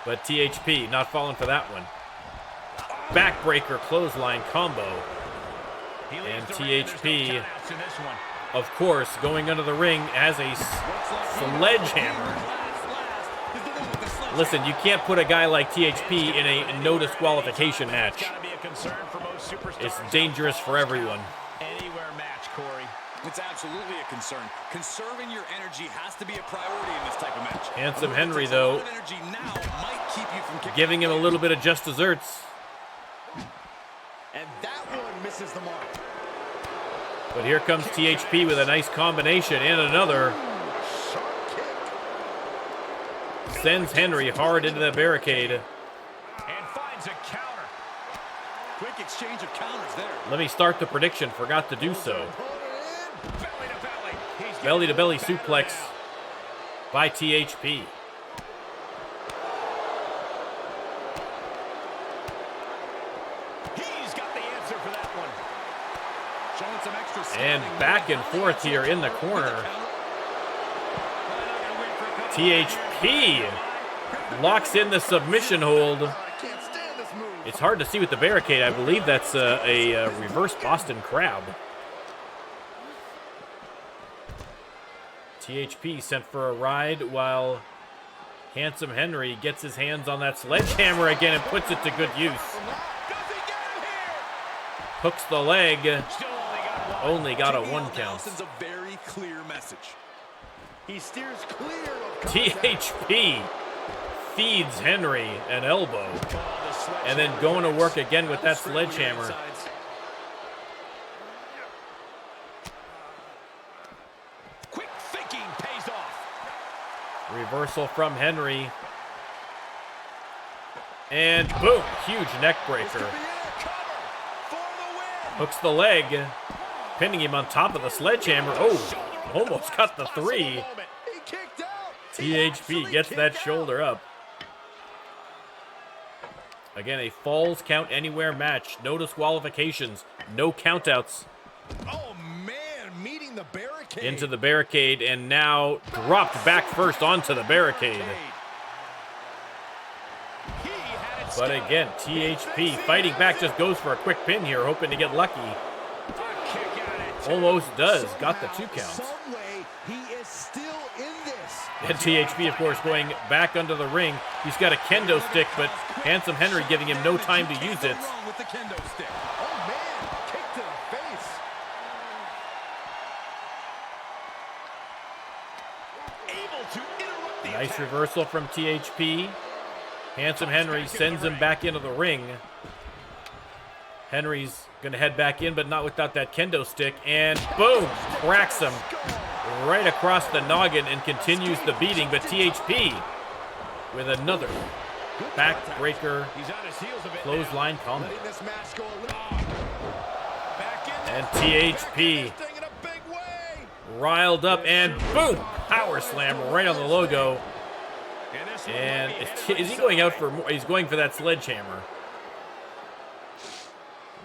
But THP not falling for that one. Backbreaker clothesline combo. And THP, of course, going under the ring as a sledgehammer. Listen, you can't put a guy like THP in a no disqualification match. It's dangerous for everyone. It's absolutely a concern. Conserving your energy has to be a priority in this type of match. Handsome Henry, though, giving him a little bit of just desserts. And that one misses the mark. But here comes THP with a nice combination and another. Sends Henry hard into the barricade. And finds a counter. Quick exchange of counters there. Let me start the prediction. Forgot to do so. Belly to belly suplex by THP. And back and forth here in the corner. THP locks in the submission hold. It's hard to see with the barricade. I believe that's a reverse Boston Crab. THP sent for a ride while Handsome Henry gets his hands on that sledgehammer again and puts it to good use. Hooks the leg. Only got a 1 count. A very clear message. He steers clear of THP feeds Henry an elbow. And then going to work again with that sledgehammer. Quick thinking pays off. Reversal from Henry. And boom, huge neck breaker. Hooks the leg, pinning him on top of the sledgehammer. Oh, almost got the 3. THP gets that shoulder up. Again, a falls count anywhere match. No disqualifications, no countouts. Oh man, meeting the barricade. Into the barricade and now dropped back first onto the barricade. But again, THP fighting back, just goes for a quick pin here, hoping to get lucky. Almost does, got the 2 counts. And THP, of course, going back under the ring. He's got a kendo stick, but Handsome Henry giving him no time to use it. Nice reversal from THP. Handsome Henry sends him back into the ring. Henry's going to head back in, but not without that kendo stick. And boom, cracks him right across the noggin and continues the beating. But THP with another backbreaker clothesline combo. And THP riled up and boom, power slam right on the logo. And is he going out for more? He's going for that sledgehammer.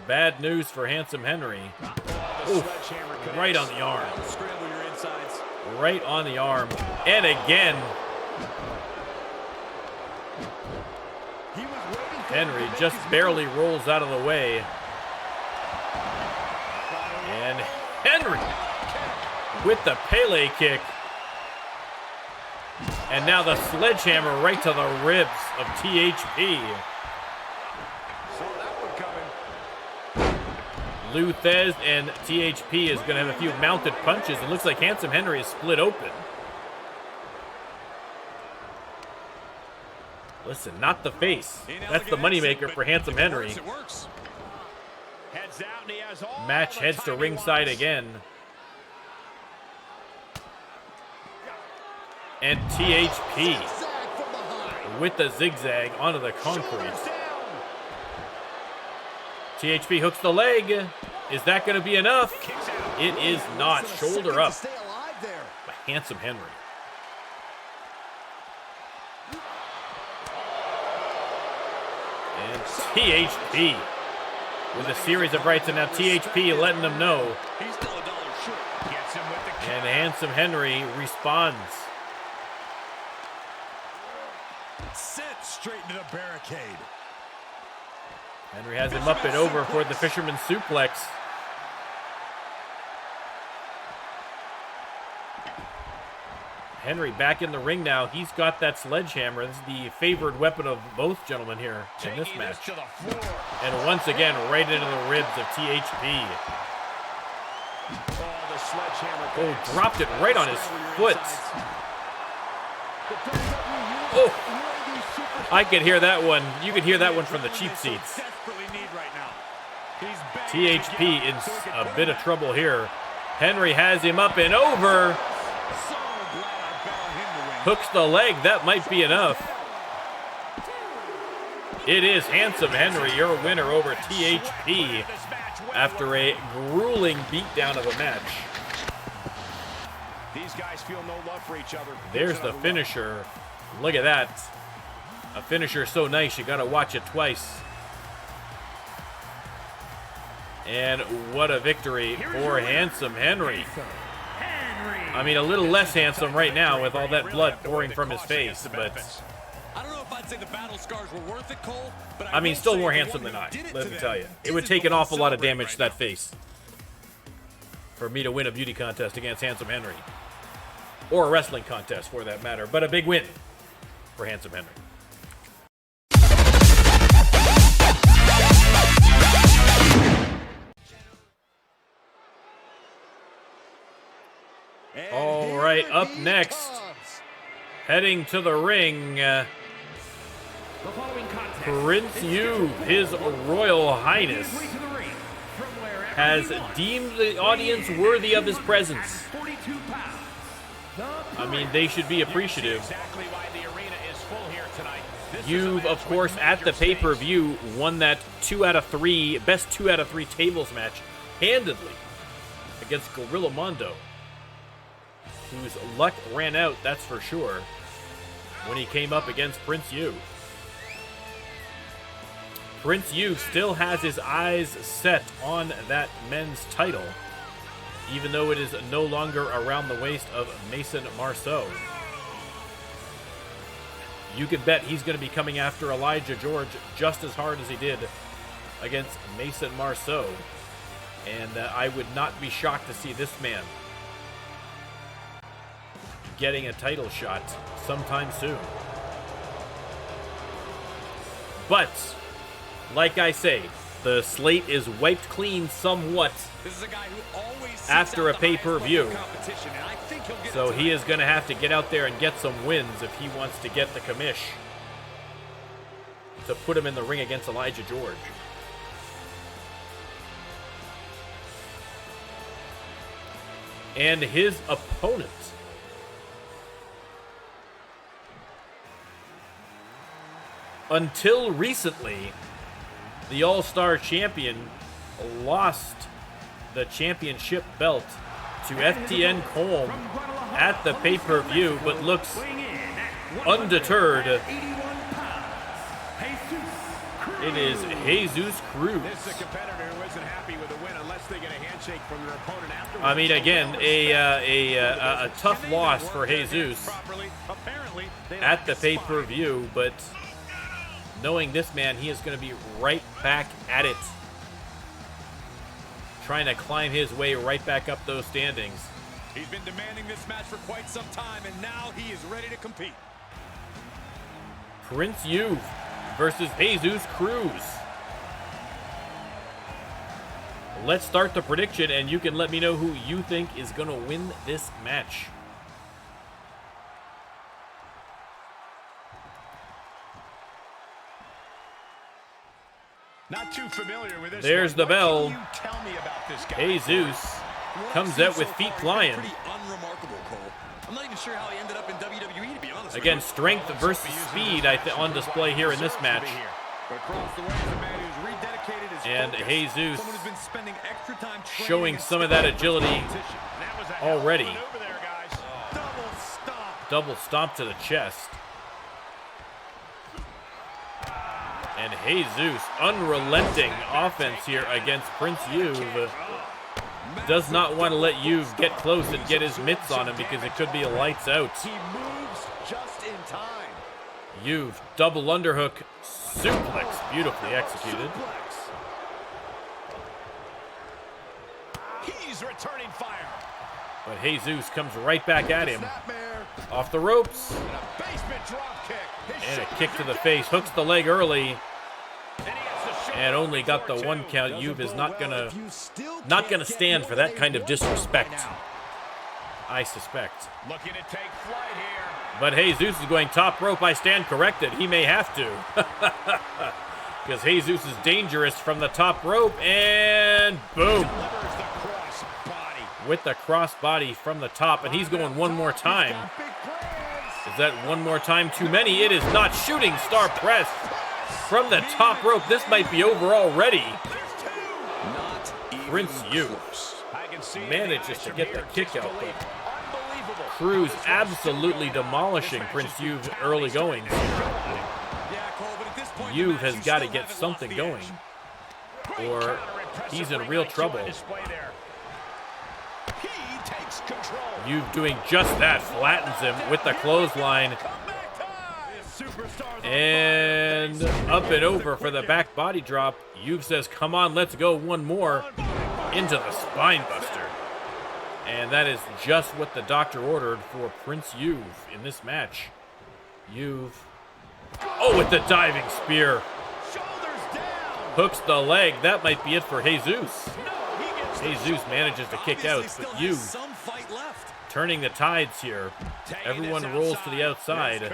Bad news for Handsome Henry. Oof, right on the arm. Right on the arm. And again. Henry just barely rolls out of the way. And Henry with the Pele kick. And now the sledgehammer right to the ribs of THP. Luthez and THP is going to have a few mounted punches. It looks like Handsome Henry is split open. Listen, not the face. That's the moneymaker for Handsome Henry. Match heads to ringside again. And THP with the zigzag onto the concrete. THP hooks the leg. Is that going to be enough? It is not. Shoulder up by Handsome Henry. And THP with a series of rights, and now THP letting them know. And Handsome Henry responds. Sent straight into the barricade. Henry has him up and over for the Fisherman Suplex. Henry back in the ring now. He's got that sledgehammer. This is the favored weapon of both gentlemen here in this match. And once again, right into the ribs of THP. Oh, dropped it right on his foot. Oh, I could hear that one. You could hear that one from the cheap seats. THP in a bit of trouble here. Henry has him up and over. Hooks the leg. That might be enough. It is Handsome Henry, your winner over THP after a grueling beatdown of a match. These guys feel no love for each other. There's the finisher. Look at that. A finisher so nice, you got to watch it twice. And what a victory for Handsome Henry. I mean, a little less handsome right now with all that blood pouring from his face, but I don't know if I'd say the battle scars were worth it, Cole, but I mean, still more handsome than I, let me tell you. It would take an awful lot of damage to that face for me to win a beauty contest against Handsome Henry. Or a wrestling contest, for that matter. But a big win for Handsome Henry. All right, up next, heading to the ring, Prince Yu, His Royal Highness, has deemed the audience worthy of his presence. I mean, they should be appreciative. You've, of course, at the pay-per-view, won that 2 out of 3, best 2 out of 3 tables match handedly against Gorilla Mondo, whose luck ran out, that's for sure, when he came up against Prince Yu. Prince Yu still has his eyes set on that men's title, even though it is no longer around the waist of Mason Marceau. You can bet he's going to be coming after Elijah George just as hard as he did against Mason Marceau. And I would not be shocked to see this man getting a title shot sometime soon. But, like I say, the slate is wiped clean somewhat after a pay-per-view. So he is going to have to get out there and get some wins if he wants to get the commish to put him in the ring against Elijah George. And his opponent, until recently, the All-Star Champion lost the championship belt to FTN Colm at the pay-per-view, but looks undeterred. It is Jesus Cruz. I mean, again, a tough loss for Jesus at the pay-per-view, but knowing this man, he is going to be right back at it, trying to climb his way right back up those standings. He's been demanding this match for quite some time, and now he is ready to compete. Prince Yu versus Jesus Cruz. Let's start the prediction, and you can let me know who you think is going to win this match. Not too familiar with this. There's the bell. What can you tell me about this guy? Jesus comes out with feet flying. Pretty unremarkable, Cole. I'm not even sure how he ended up in WWE, to be honest. Again, strength versus speed on display here in this match. Across the way is a man who's rededicated his And focus. Jesus Someone who's been spending extra time training showing and some of that studying agility competition. That was a hell of a already. maneuver there, guys. Double stomp. Double stomp to the chest. And Jesus, unrelenting offense here against Prince Yu. Does not want to let Yu get close and get his mitts on him because it could be a lights out. He moves just in time. Yu, double underhook, suplex, beautifully executed. He's returning fire. But Jesus comes right back at him. Off the ropes. And a basement drop kick. And a kick to the face. Hooks the leg early. And only got the 1 count. Yu is not gonna stand for that kind of disrespect, I suspect. Looking to take flight here. But Jesus is going top rope. I stand corrected. He may have to. Because Jesus is dangerous from the top rope. And boom. With the crossbody from the top. And he's going one more time. Is that one more time too many? It is not. Shooting star press from the top rope. This might be over already. Prince Yu manages to get the kick out. But Cruz absolutely demolishing Prince Yu early going. Yu has got to get something going, or he's in real trouble. He takes control. You doing just that, flattens him with the clothesline. And up and over for the back body drop. Juve says, come on, let's go one more. Into the spine buster. And that is just what the doctor ordered for Prince Juve in this match. Juve. Oh, with the diving spear. Hooks the leg. That might be it for Jesus. Jesus manages to kick out, but Juve turning the tides here. Everyone rolls to the outside.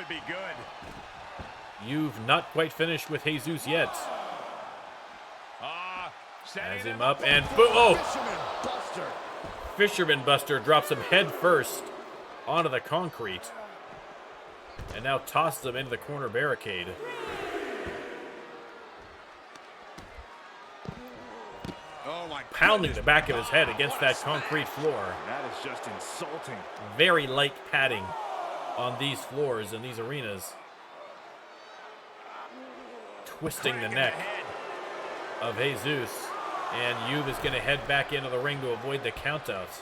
Juve not quite finished with Jesus yet. Has him up and boom! Oh! Fisherman Buster drops him head first onto the concrete. And now tosses him into the corner barricade. Pounding the back of his head against that concrete floor. That is just insulting. Very light padding on these floors in these arenas. Twisting the neck of Jesus. And Juve is going to head back into the ring to avoid the countout.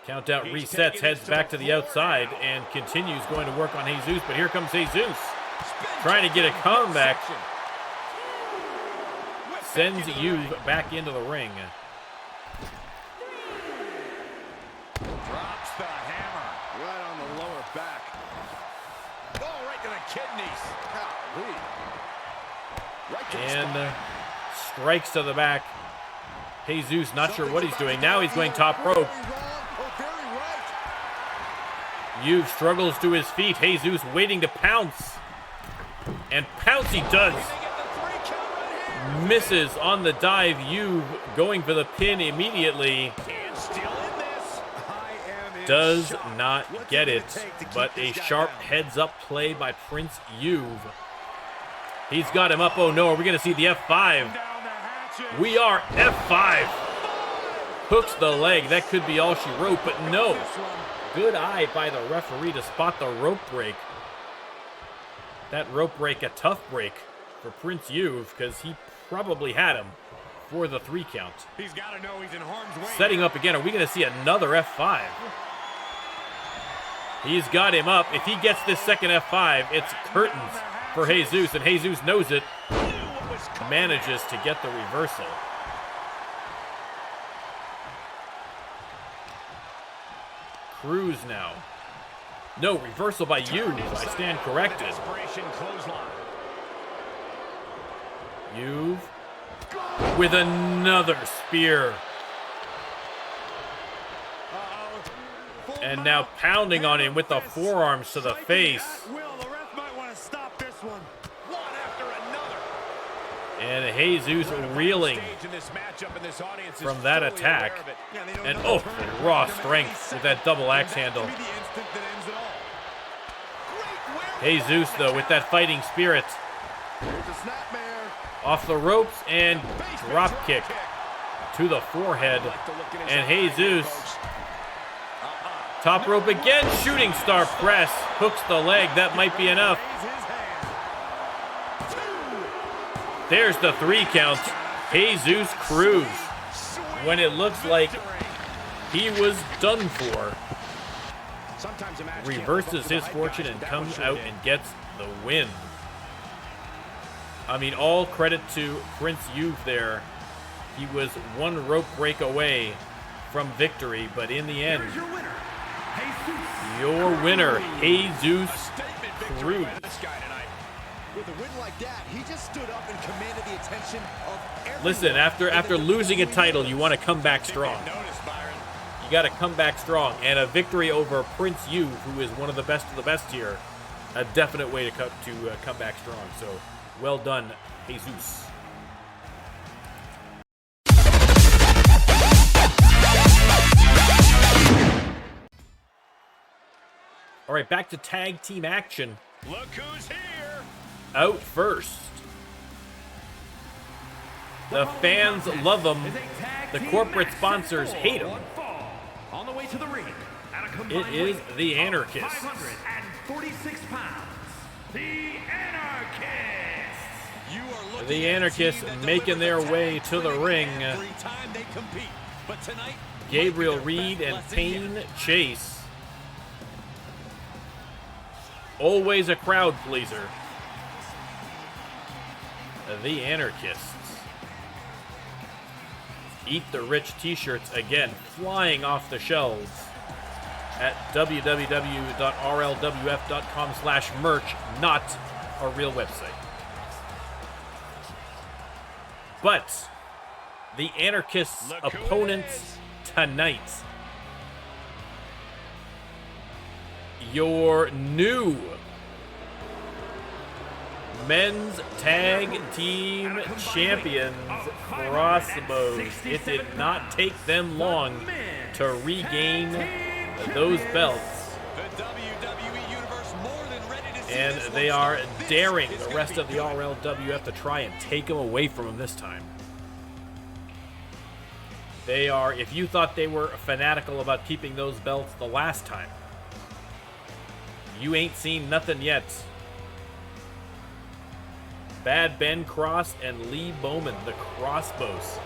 Countout resets, heads back to the outside, and continues going to work on Jesus. But here comes Jesus, trying to get a comeback. Sends Juve back into the ring. Drops the hammer right on the lower back. Oh, right to the kidneys. Golly. Right to and strikes to the back. Jesus not sure what he's doing. Now he's going top rope. Juve struggles to his feet. Jesus waiting to pounce. And pounce he does. Misses on the dive. Juve going for the pin immediately. Does not get it. But a sharp heads-up play by Prince Juve. He's got him up. Oh no, are we going to see the F5? We are F5. Hooks the leg. That could be all she wrote, but no. Good eye by the referee to spot the rope break. That rope break, a tough break for Prince Juve, because he probably had him for the 3 count. He's got to know he's in harm's way. Setting up again. Are we going to see another F5? He's got him up. If he gets this second F5, it's curtains for Jesus, and Jesus knows it. Manages to get the reversal. Cruz now. No, reversal by Juve. I stand corrected. Juve with another spear. And now pounding on him with the forearms to the face. And Jesus reeling from that attack. And oh, raw strength with that double axe handle. Jesus, though, with that fighting spirit. Off the ropes and drop kick to the forehead. And Jesus, top rope again, shooting star press. Hooks the leg, that might be enough. There's the 3 count. Jesus Cruz. When it looks like he was done for. Reverses his fortune and comes out and gets the win. I mean, all credit to Prince Juve there. He was 1 rope break away from victory, but in the end, your winner, Jesus Cruz. With a win like that, he just stood up and commanded the attention of everyone. Listen, after losing a title, you want to come back strong. You got to come back strong, and a victory over Prince Juve, who is one of the best here, a definite way to come back strong. So, well done, Jesus. All right, back to tag team action. Look who's here. Out first. The fans love them. The corporate sponsors hate them. On the way to the ring, It is the Anarchists. 546 pounds. The Anarchists. The Anarchists making their way to the ring. Gabriel Reed and Payne Chase. Always a crowd pleaser. The Anarchists. Eat the Rich t-shirts again, flying off the shelves at www.rlwf.com/merch, not a real website. But the Anarchists' opponents tonight, your new men's tag team champions, Crossbows. It did not take them long to regain those belts. The WWE Universe more than ready to see And this they one are start. daring This the could rest be of the good. RLWF to try and take them away from them this time. They are, if you thought they were fanatical about keeping those belts the last time, you ain't seen nothing yet. Bad Ben Cross and Lee Bowman, the Crossbows.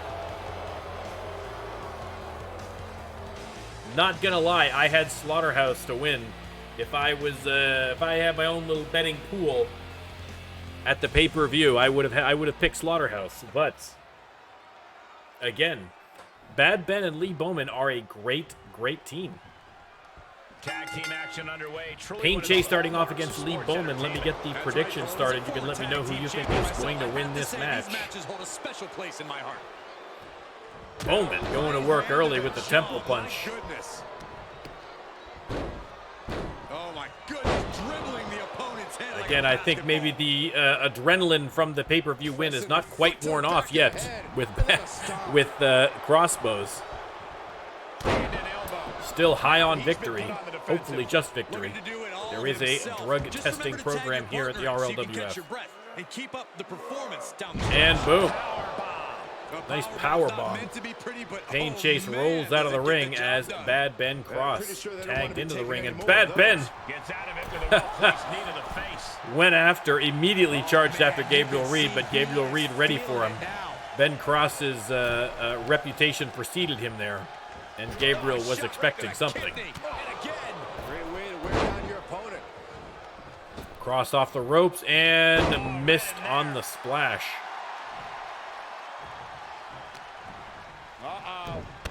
Not gonna lie, I had Slaughterhouse to win. If I had my own little betting pool at the pay-per-view, I would have picked Slaughterhouse. But again, Bad Ben and Lee Bowman are a great team. Tag team action underway. Truly Payne one of Chase the starting off hallmarks against of Lee sports Bowman. Let me get the entertainment. prediction That's right, started. You those can are let me four know who tag you team think is champions. going to win I have this say, match. These matches hold a special place in my heart. Bowman going to work early with the temple punch. Goodness. Oh my goodness, dribbling the opponent's head. like Again, a I think maybe the adrenaline from the pay-per-view win is not quite worn off yet with Crossbows. Hand and elbow. Still high on He's been victory. put on the defensive. Hopefully just victory. Looking to do it all There is a himself. drug Just testing remember to tag program your here at the partner so you can catch RLWF. your breath and keep up the performance down the And boom. A Nice powerbomb power is not bomb. meant to be pretty, but Payne oh Chase man, rolls out of the does it get ring job as done. Bad Ben Cross pretty sure they don't want tagged to be into the taking ring. any And more Bad of Ben those. Gets out of it with a well-placed knee to the face. went after, immediately charged after Gabriel Reed, but Gabriel Reed ready for him. Ben Cross's reputation preceded him there, and Gabriel was expecting something. Kidney. And again, Great way to wear down your opponent. Cross off the ropes and missed on the splash.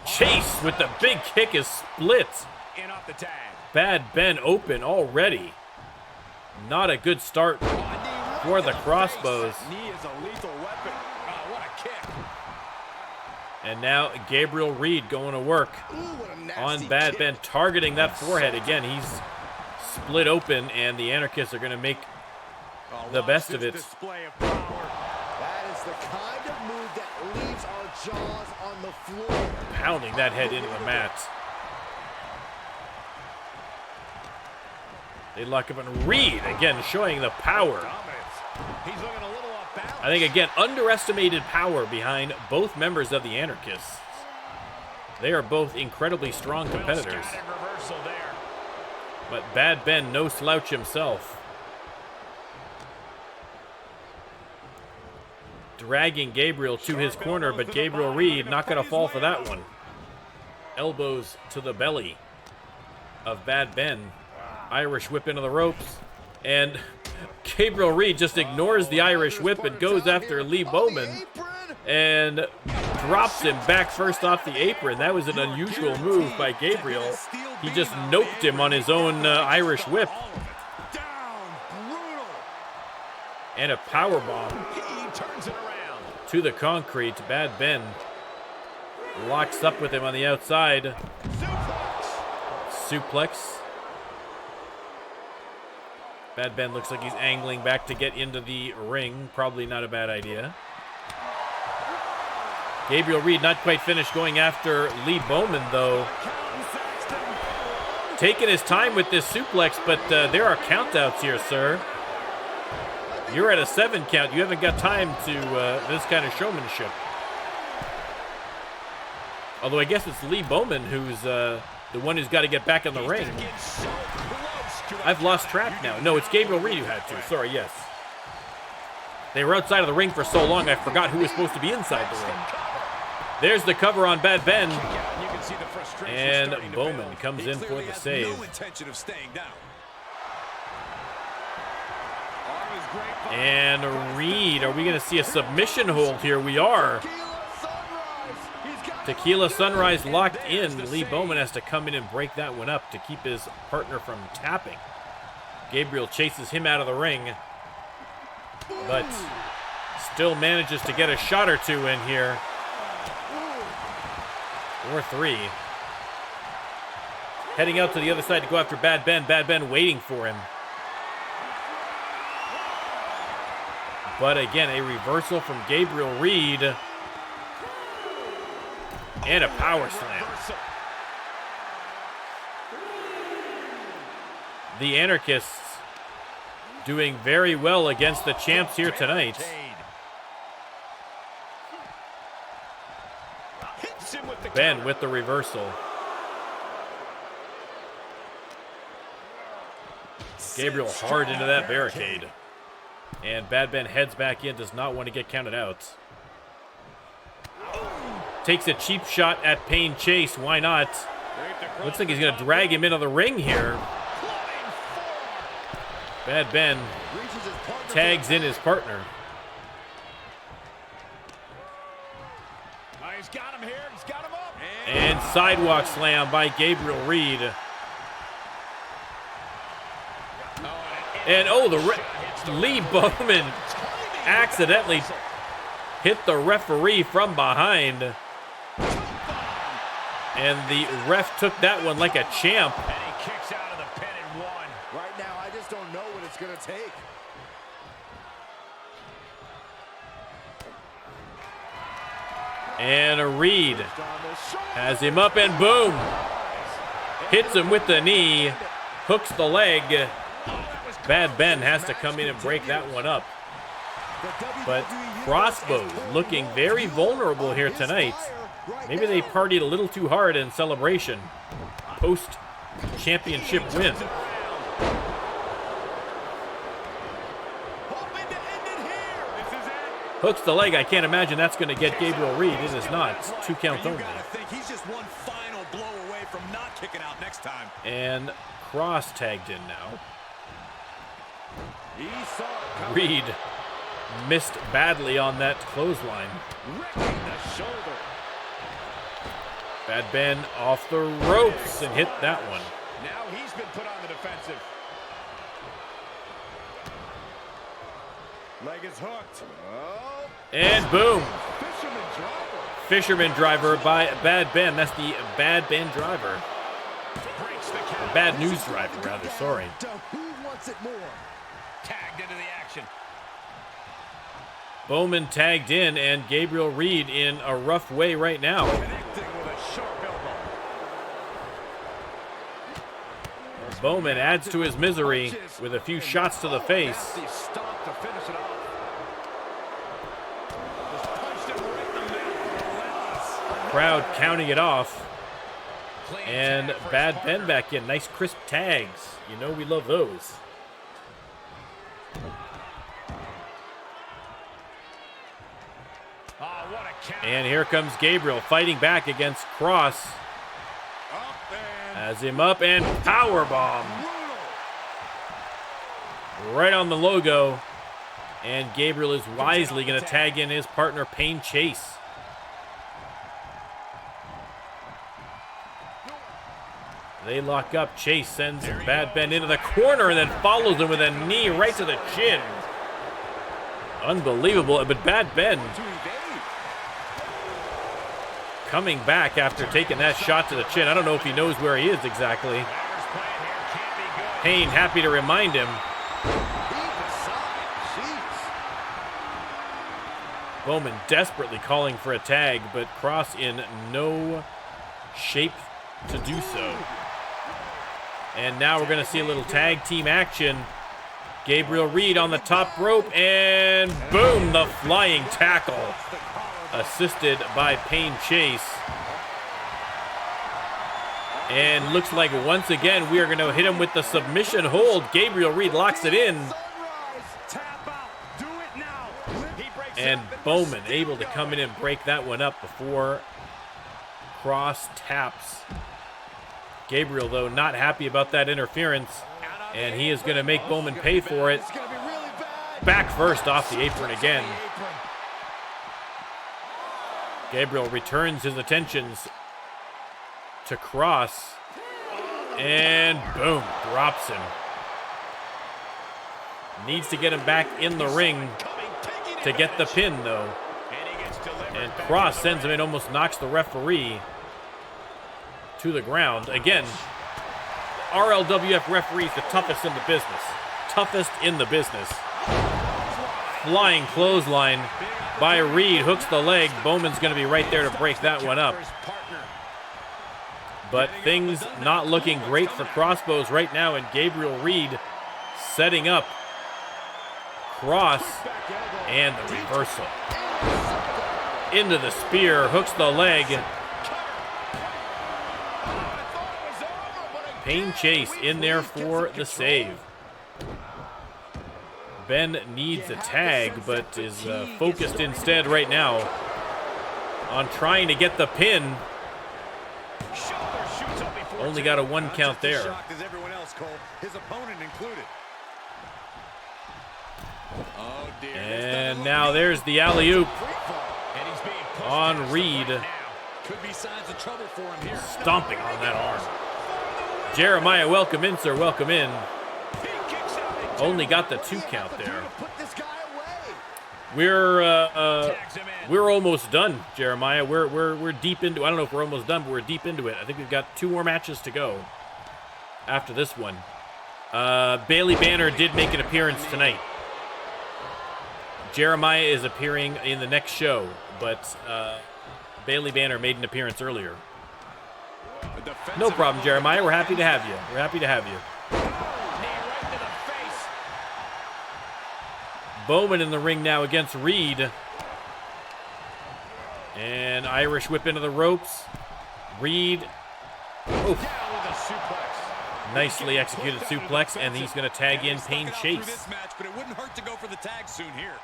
Chase with the big kick is split. In off the tag. Bad Ben open already. Not a good start for the Crossbows. Knee is a lethal weapon. Oh, what a kick. And now Gabriel Reed going to work Ooh, what a nasty on Bad kick. Ben, targeting that forehead. Again, he's split open, and the Anarchists are going to make the best of it. Display of power. That is the kind of move that leaves our jaws on the floor. Pounding that head into the mat. They lock up on Reed, again showing the power. Dominance. He's looking a little off balance. I think, again, underestimated power behind both members of the Anarchists. They are both incredibly strong competitors. Well-scattered reversal there. But Bad Ben, no slouch himself. Dragging Gabriel to his corner, but Gabriel Reed not going to fall for that one. Elbows to the belly of Bad Ben. Irish whip into the ropes. And Gabriel Reed just ignores the Irish whip and goes after Lee Bowman and drops him back first off the apron. That was an unusual move by Gabriel. He just noped him on his own Irish whip. Down. Brutal. And a power bomb He turns it around. to the concrete. Bad Ben locks up with him on the outside. Suplex. Bad Ben looks like he's angling back to get into the ring. Probably not a bad idea. Gabriel Reed not quite finished going after Lee Bowman, though. Taking his time with this suplex, but there are countouts here, sir. You're at a 7 count. You haven't got time to this kind of showmanship. Although I guess it's Lee Bowman who's the one who's got to get back in the ring. I've lost track now. No, it's Gabriel Reed who had to. Sorry, yes. They were outside of the ring for so long, I forgot who was supposed to be inside the ring. There's the cover on Bad Ben. And Bowman comes in for the save. No intention of staying down. And Reed, are we going to see a submission hold here? We are. Tequila Sunrise locked in. Lee Bowman has to come in and break that one up to keep his partner from tapping. Gabriel chases him out of the ring, but still manages to get a shot or two in here. Or three. Heading out to the other side to go after Bad Ben. Bad Ben waiting for him. But again, a reversal from Gabriel Reed. And a power slam. The Anarchists doing very well against the champs here tonight. Ben with the reversal. Gabriel hard into that barricade. And Bad Ben heads back in, does not want to get counted out. Takes a cheap shot at Payne Chase. Why not? Looks like he's going to drag him into the ring here. Bad Ben tags in his partner. He's got him here. He's got him up. And sidewalk slam by Gabriel Reed. And Lee Bowman accidentally hit the referee from behind. And the ref took that one like a champ. And he kicks out of the pin and one. Right now, I just don't know what it's going to take. And Reed has him up and boom. Hits him with the knee. Hooks the leg. Bad Ben has to come in and break that one up. But Crossbow looking very vulnerable here tonight. Maybe they partied a little too hard in celebration. Post-championship win. Hooks the leg. I can't imagine that's going to get Gabriel Reed. It is not. 2 count only. He's just one final blow away from not kicking out next time. And Cross tagged in now. Reed missed badly on that clothesline. Bad Ben off the ropes and hit that one. Now he's been put on the defensive. Leg is hooked. Oh. And boom. Fisherman driver by Bad Ben. That's the Bad Ben driver. Bad news driver, rather. Sorry. Who wants it more? Tagged into the action. Bowman tagged in, and Gabriel Reed in a rough way right now. Connecting with a sharp elbow. Bowman adds to his misery with a few shots to the face. Stop to finish it off. Crowd counting it off. And Bad Ben back in. Nice crisp tags. You know we love those. And here comes Gabriel fighting back against Cross. Has him up and powerbomb. Right on the logo. And Gabriel is wisely going to tag in his partner, Payne Chase. They lock up. Chase sends Bad Ben into the corner and then follows him with a knee right to the chin. Unbelievable. But Bad Ben coming back after taking that shot to the chin. I don't know if he knows where he is exactly. Payne happy to remind him. Bowman desperately calling for a tag, but Cross in no shape to do so. And now we're going to see a little tag team action. Gabriel Reed on the top rope, and boom, the flying tackle. Assisted by Payne Chase. And looks like once again we are going to hit him with the submission hold. Gabriel Reed locks it in. And Bowman able to come in and break that one up before Cross taps. Gabriel, though, not happy about that interference, and he is going to make Bowman pay for it. Back first off the apron again. Gabriel returns his attentions to Cross, and boom, drops him. Needs to get him back in the ring to get the pin, though. And Cross sends him in, almost knocks the referee to the ground. Again, RLWF referees, the toughest in the business. Toughest in the business. Flying clothesline by Reed, hooks the leg. Bowman's going to be right there to break that one up. But things not looking great for Crossbows right now, and Gabriel Reed setting up Cross, and the reversal. Into the spear, hooks the leg. Pain Chase in there for the save. Ben needs a tag, but is focused instead right now on trying to get the pin. Only got a 1 count there. And now there's the alley-oop on Reed. Stomping on that arm. Jeremiah, welcome in, sir. Welcome in. Only got the 2 count there. We're almost done, Jeremiah. We're deep into. I don't know if we're almost done, but we're deep into it. I think we've got 2 more matches to go after this one. Bailey Banner did make an appearance tonight. Jeremiah is appearing in the next show, but Bailey Banner made an appearance earlier. No problem, Jeremiah. We're happy to have you. We're happy to have you. Bowman in the ring now against Reed. And Irish whip into the ropes. Reed. Oof. Nicely executed suplex, and he's going to tag in Pain Chase. But it wouldn't hurt to go for the tag soon here.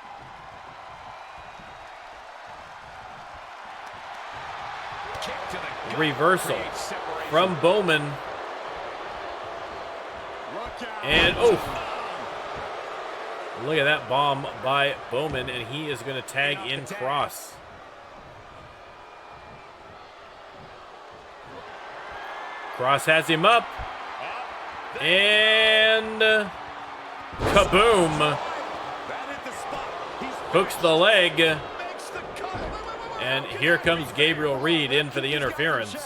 Reversal from Bowman. And oh, look at that bomb by Bowman, and he is going to tag in Cross. Cross has him up. And kaboom. Hooks the leg. And here comes Gabriel Reed in for the interference.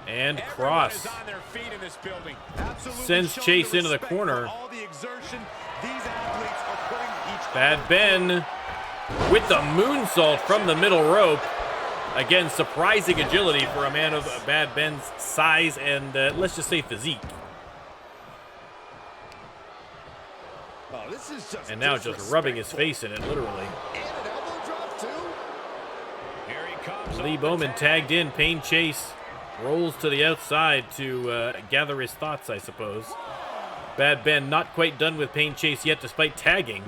And Cross sends Chase into the corner. Bad Ben with the moonsault from the middle rope. Again, surprising agility for a man of Bad Ben's size and, let's just say, physique. And now just rubbing his face in it, literally. Lee Bowman tagged in. Pain Chase rolls to the outside to gather his thoughts, I suppose. Bad Ben not quite done with Pain Chase yet, despite tagging.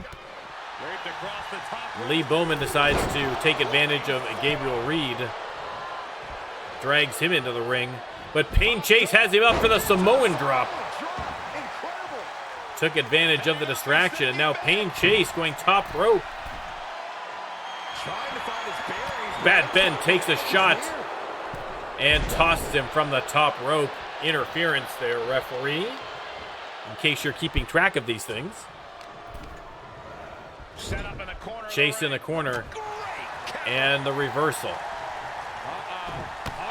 Lee Bowman decides to take advantage of Gabriel Reed. Drags him into the ring. But Pain Chase has him up for the Samoan drop. Took advantage of the distraction, and now Pain Chase going top rope. Bad Ben takes a shot and tosses him from the top rope. Interference there, referee. In case you're keeping track of these things. Chase in the corner. And the reversal.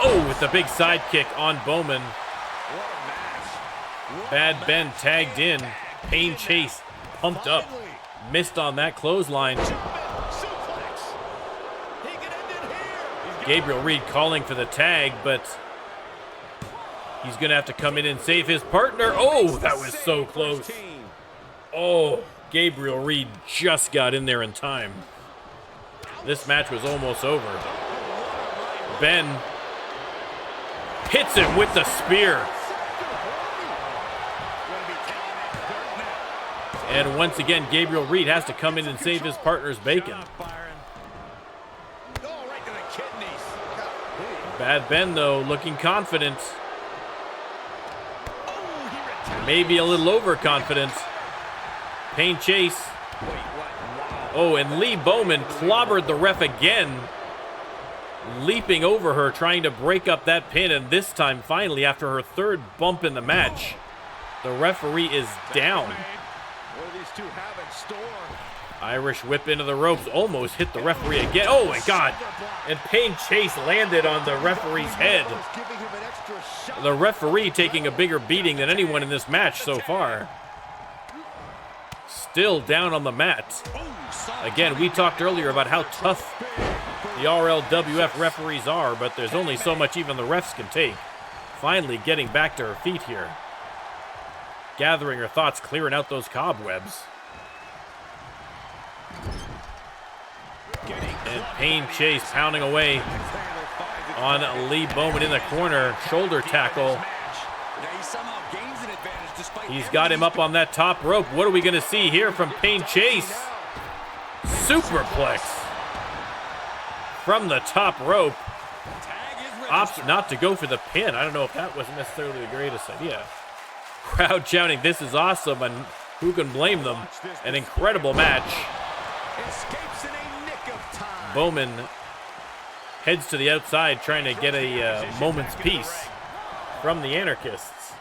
Oh, with the big side kick on Bowman. Bad Ben tagged in. Pain Chase pumped up. Missed on that clothesline. Gabriel Reed calling for the tag, but he's going to have to come in and save his partner. Oh, that was so close. Oh, Gabriel Reed just got in there in time. This match was almost over. Ben hits him with the spear. And once again, Gabriel Reed has to come in and save his partner's bacon. Bad Ben, though, looking confident. Maybe a little overconfident. Pain chase. Oh, and Lee Bowman clobbered the ref again, leaping over her, trying to break up that pin. And this time, finally, after her third bump in the match, the referee is down. What do these two have in store? Irish whip into the ropes, almost hit the referee again. Oh my God. And Pain Chase landed on the referee's head. The referee taking a bigger beating than anyone in this match so far. Still down on the mat. Again, we talked earlier about how tough the RLWF referees are, but there's only so much even the refs can take. Finally getting back to her feet here. Gathering her thoughts, clearing out those cobwebs. And Pain Chase pounding away on Lee Bowman in the corner. Shoulder tackle. He's got him up on that top rope. What are we going to see here from Pain Chase? Superplex from the top rope. Opts not to go for the pin. I don't know if that wasn't necessarily the greatest idea. Crowd shouting, "This is awesome," and who can blame them? An incredible match. Bowman heads to the outside trying to get a moment's peace from the Anarchists.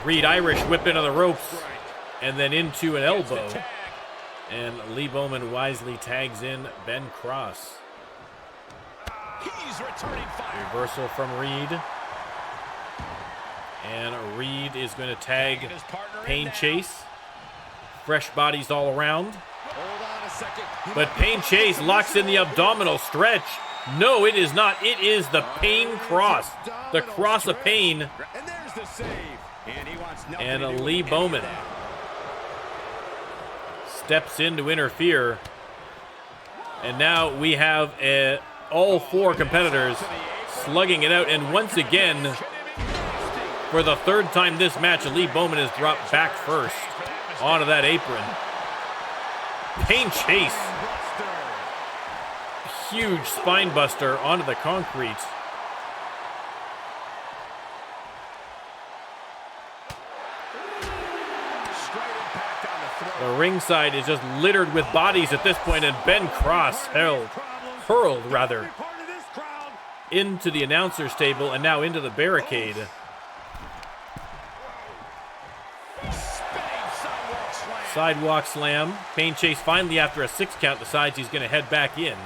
Reed Irish whip into the ropes and then into an elbow. And Lee Bowman wisely tags in Ben Cross. Reversal from Reed. And Reed is going to tag Pain Chase. Fresh bodies all around. But Pain Chase locks in the abdominal stretch. No, it is not. It is the Pain Cross. The Cross of Pain. And Lee Bowman steps in to interfere. And now we have all four competitors slugging it out. And once again, for the third time this match, Lee Bowman is dropped back first onto that apron. Pain Chase. Huge spine buster onto the concrete. The ringside is just littered with bodies at this point, and Ben Cross hurled into the announcer's table and now into the barricade. Sidewalk slam. Pain Chase finally, after a 6 count, decides he's going to head back in.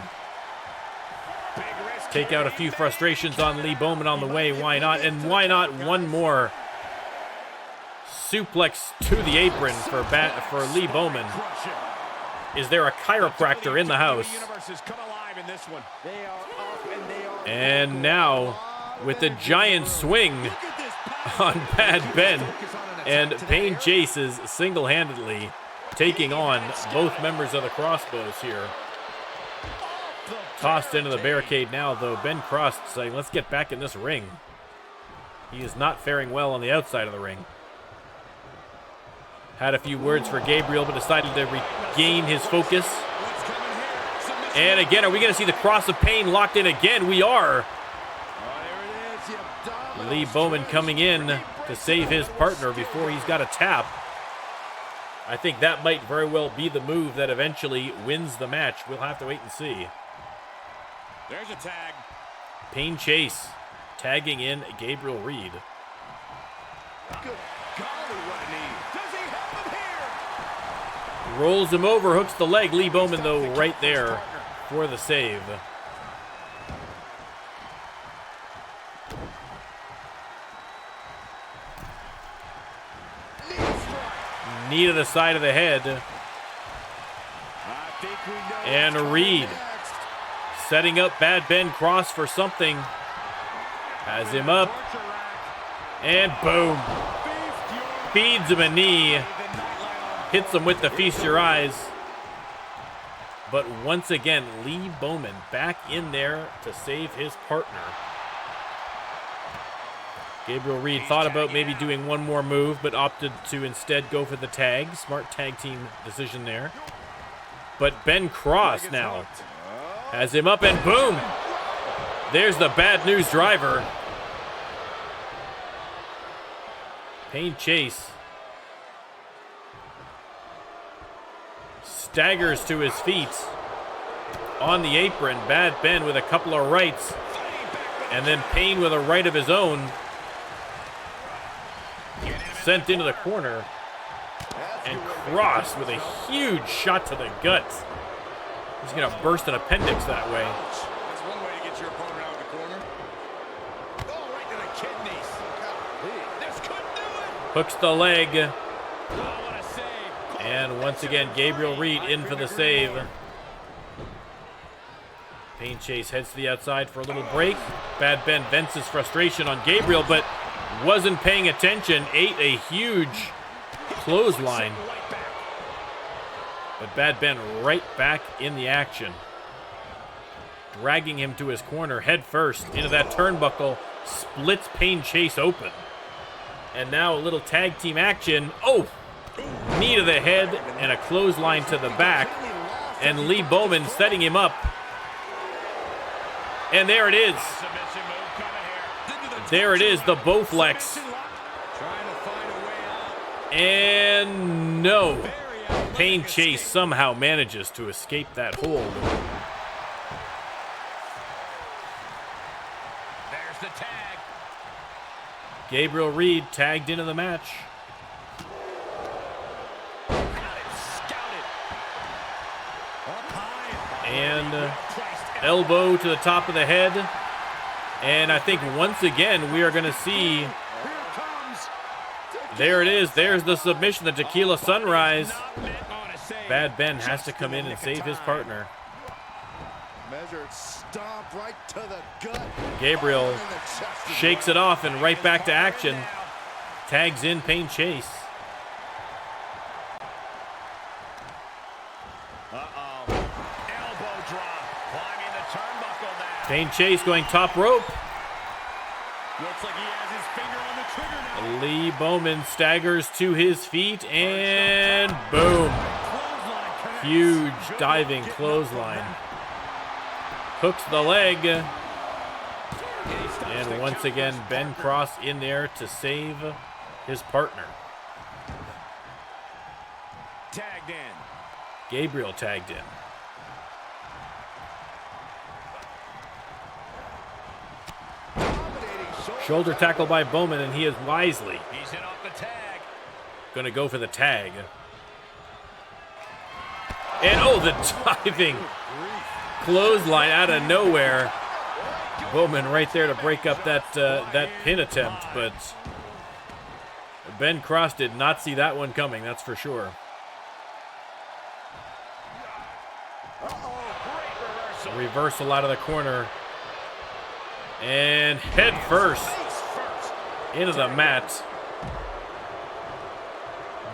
Take out a few frustrations on Lee Bowman on the way. Why not? And why not one more suplex to the apron for Lee Bowman? Is there a chiropractor in the house? And now, with the giant swing on Bad Ben, and Pain Chase is single-handedly taking on both members of the Crossbows here. Tossed into the barricade now, though. Ben Cross saying, "Let's get back in this ring." He is not faring well on the outside of the ring. Had a few words for Gabriel, but decided to regain his focus. And again, are we going to see the Cross of Pain locked in again? We are. Lee Bowman coming in to save his partner before he's got a tap. I think that might very well be the move that eventually wins the match. We'll have to wait and see. There's a tag. Pain Chase tagging in Gabriel Reed. Good golly, what a knee. Does he have him here? Rolls him over, hooks the leg. Lee Bowman, though, right there for the save. Knee to the side of the head. And Reed setting up Bad Ben Cross for something. Has him up. And boom. Feeds him a knee. Hits him with the Feast Your Eyes. But once again, Lee Bowman back in there to save his partner. Gabriel Reed thought about maybe doing one more move, but opted to instead go for the tag. Smart tag team decision there. But Ben Cross now has him up, and boom! There's the bad news driver. Pain Chase staggers to his feet on the apron. Bad Ben with a couple of rights, and then Pain with a right of his own. Sent into the corner, and Cross with a huge shot to the gut. He's going to burst an appendix that way. That's one way to get your opponent out of the corner. Oh, right to the kidneys. This could do it. Hooks the leg, Oh, what a save. and once again, Gabriel Reed in for the save. Pain Chase heads to the outside for a little break. Bad Ben vents his frustration on Gabriel, but wasn't paying attention. Ate a huge clothesline. But Bad Ben right back in the action. Dragging him to his corner head first into that turnbuckle. Splits Pain Chase open. And now a little tag team action. Oh! Knee to the head and a clothesline to the back. And Lee Bowman setting him up. And there it is. There it is, the Bowflex. And no. Pain Chase somehow manages to escape that hold. There's the tag. Gabriel Reed tagged into the match. And elbow to the top of the head. And I think once again we are going to see, there it is, there's the submission, the Tequila Sunrise. Bad Ben has to come in and save his partner. Measured stomp right to the gut. Gabriel shakes it off and right back to action. Tags in Pain Chase. Elbow drop. Climbing the turnbuckle now. Pain Chase going top rope. Looks like he has his finger on the trigger now. Lee Bowman staggers to his feet and boom. Huge diving clothesline. Hooks the leg. And once again, Ben Cross in there to save his partner. Tagged in. Gabriel tagged in. Shoulder tackle by Bowman, and he is wisely He's in off the tag. going to go for the tag. And oh, the diving clothesline out of nowhere. Bowman right there to break up that pin attempt, but Ben Cross did not see that one coming, that's for sure. Reversal out of the corner. And head first into the mat.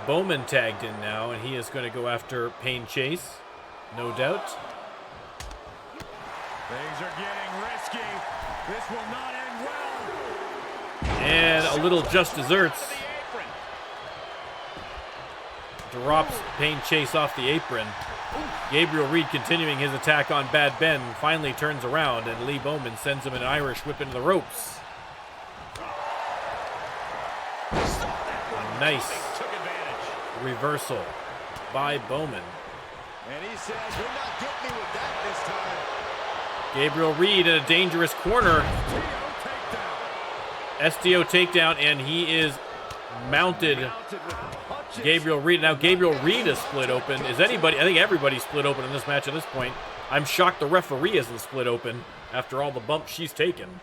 Bowman tagged in now, and he is going to go after Pain Chase, no doubt. Things are getting risky. This will not end well. And a little just desserts. Drops Pain Chase off the apron. Gabriel Reed continuing his attack on Bad Ben, finally turns around, and Lee Bowman sends him an Irish whip into the ropes. A nice reversal by Bowman. And he says, "You're not getting me with that this time." Gabriel Reed in a dangerous corner. STO takedown, and he is mounted. Gabriel Reed. Now Gabriel Reed is split open. Is anybody? I think everybody's split open in this match at this point. I'm shocked the referee isn't split open after all the bumps she's taken.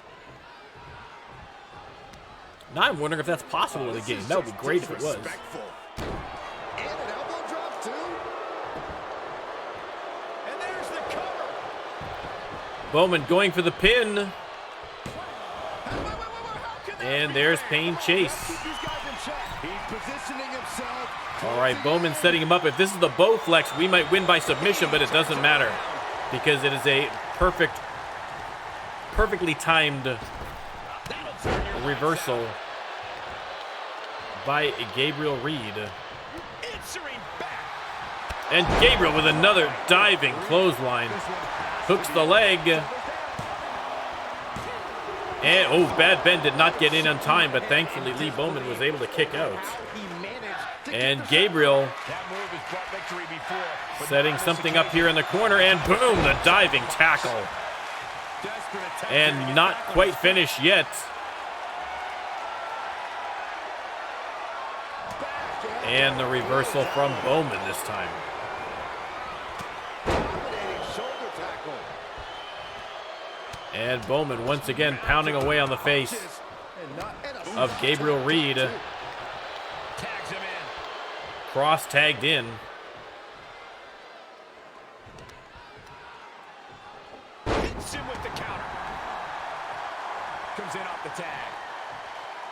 Now I'm wondering if that's possible in the game. That would be great if it was. And an elbow drop too. And there's the cover. Bowman going for the pin. And there's Pain Chase. He's positioning himself. All right, Bowman setting him up. If this is the Bowflex, we might win by submission, but it doesn't matter because it is a perfectly timed reversal by Gabriel Reed. And Gabriel with another diving clothesline. Hooks the leg. And, oh, Bad Ben did not get in on time, but thankfully Lee Bowman was able to kick out. And Gabriel setting something up here in the corner, and boom, the diving tackle. And not quite finished yet. And the reversal from Bowman this time. And Bowman once again pounding away on the face of Gabriel Reed. Cross tagged in. Hits him with the counter. Comes in off the tag.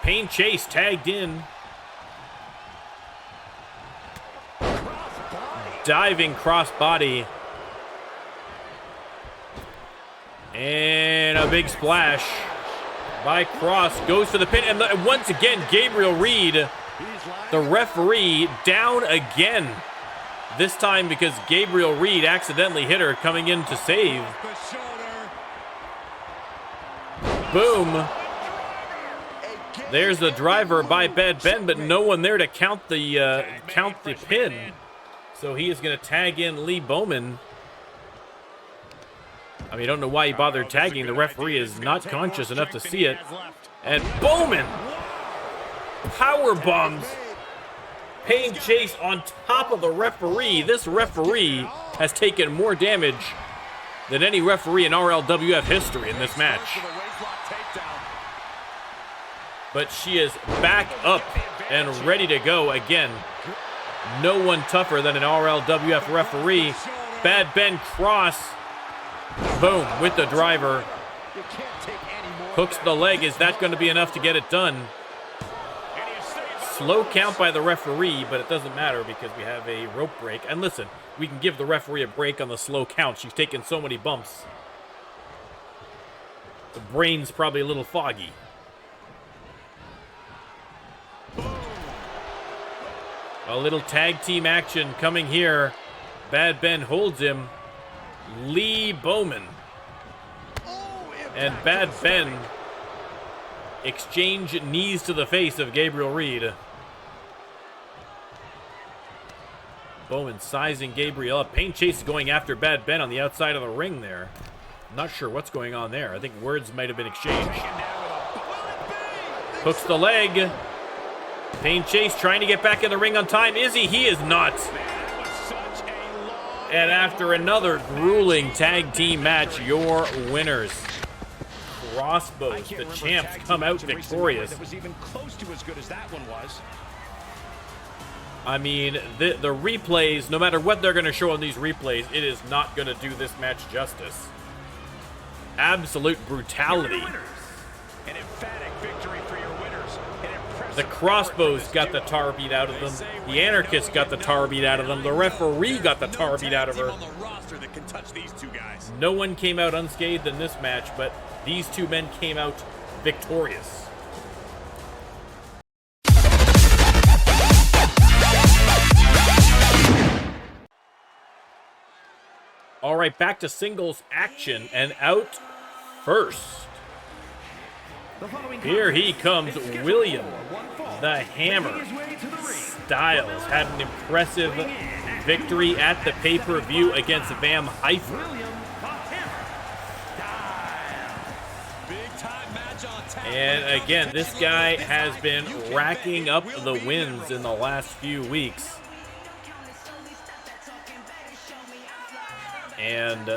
Pain Chase tagged in. Diving crossbody. And a big splash by Cross. Goes for the pin. And once again, Gabriel Reed, the referee, down again. This time because Gabriel Reed accidentally hit her coming in to save. Boom. There's the driver by Bad Ben, but no one there to count the pin. So he is going to tag in Lee Bowman. I mean, I don't know why he bothered tagging. The referee is not conscious enough to see it. And Bowman power bombs Pain Chase on top of the referee. This referee has taken more damage than any referee in RLWF history in this match. But she is back up and ready to go again. No one tougher than an RLWF referee. Bad Ben Cross. Boom, with the driver. Hooks the leg. Is that going to be enough to get it done? Slow count by the referee, but it doesn't matter because we have a rope break. And listen, we can give the referee a break on the slow count. She's taken so many bumps. The brain's probably a little foggy. A little tag team action coming here. Bad Ben holds him. Lee Bowman and Bad Ben exchange knees to the face of Gabriel Reed. Bowman sizing Gabriel up. Pain Chase is going after Bad Ben on the outside of the ring there. Not sure what's going on there. I think words might have been exchanged. Hooks the leg. Pain Chase trying to get back in the ring on time. Is he? He is not. And after another grueling tag team match, your winners. Crossbows, the champs, come out victorious. That was even close to as good as that one was. I mean, the replays, no matter what they're going to show on these replays, it is not going to do this match justice. Absolute brutality. An emphatic victory for your winners. The Crossbows got the tar beat out of them. The Anarchists got the tar beat out of them. The referee got the tar beat out of her. No one came out unscathed in this match, but these two men came out victorious. All right, back to singles action, and out first. Here he comes, William the Hammer Styles. Had an impressive victory at the pay-per-view against Vam Heifer. And again, this guy has been racking up the wins in the last few weeks. And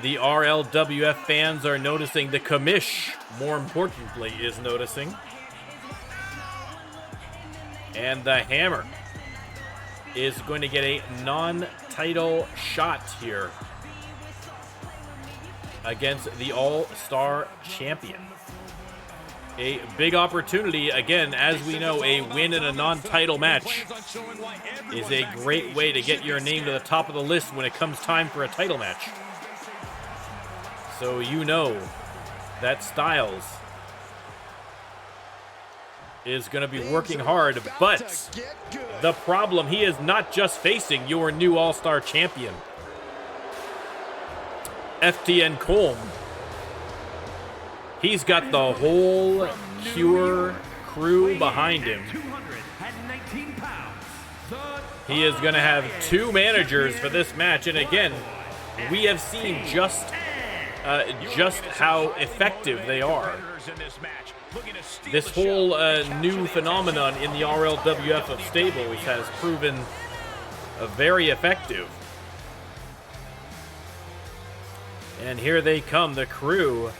the RLWF fans are noticing. The commish, more importantly, is noticing. And the Hammer is going to get a non-title shot here against the All-Star Champion. A big opportunity. Again, as we know, a win in a non-title match is a great way to get your name to the top of the list when it comes time for a title match. So you know that Styles is going to be working hard, but the problem, he is not just facing your new All-Star champion, FTN Colm. He's got the whole Cure crew behind him. He is going to have two managers for this match, and again, we have seen just how effective they are. This whole new phenomenon in the RLWF of stables has proven very effective. And here they come, the crew.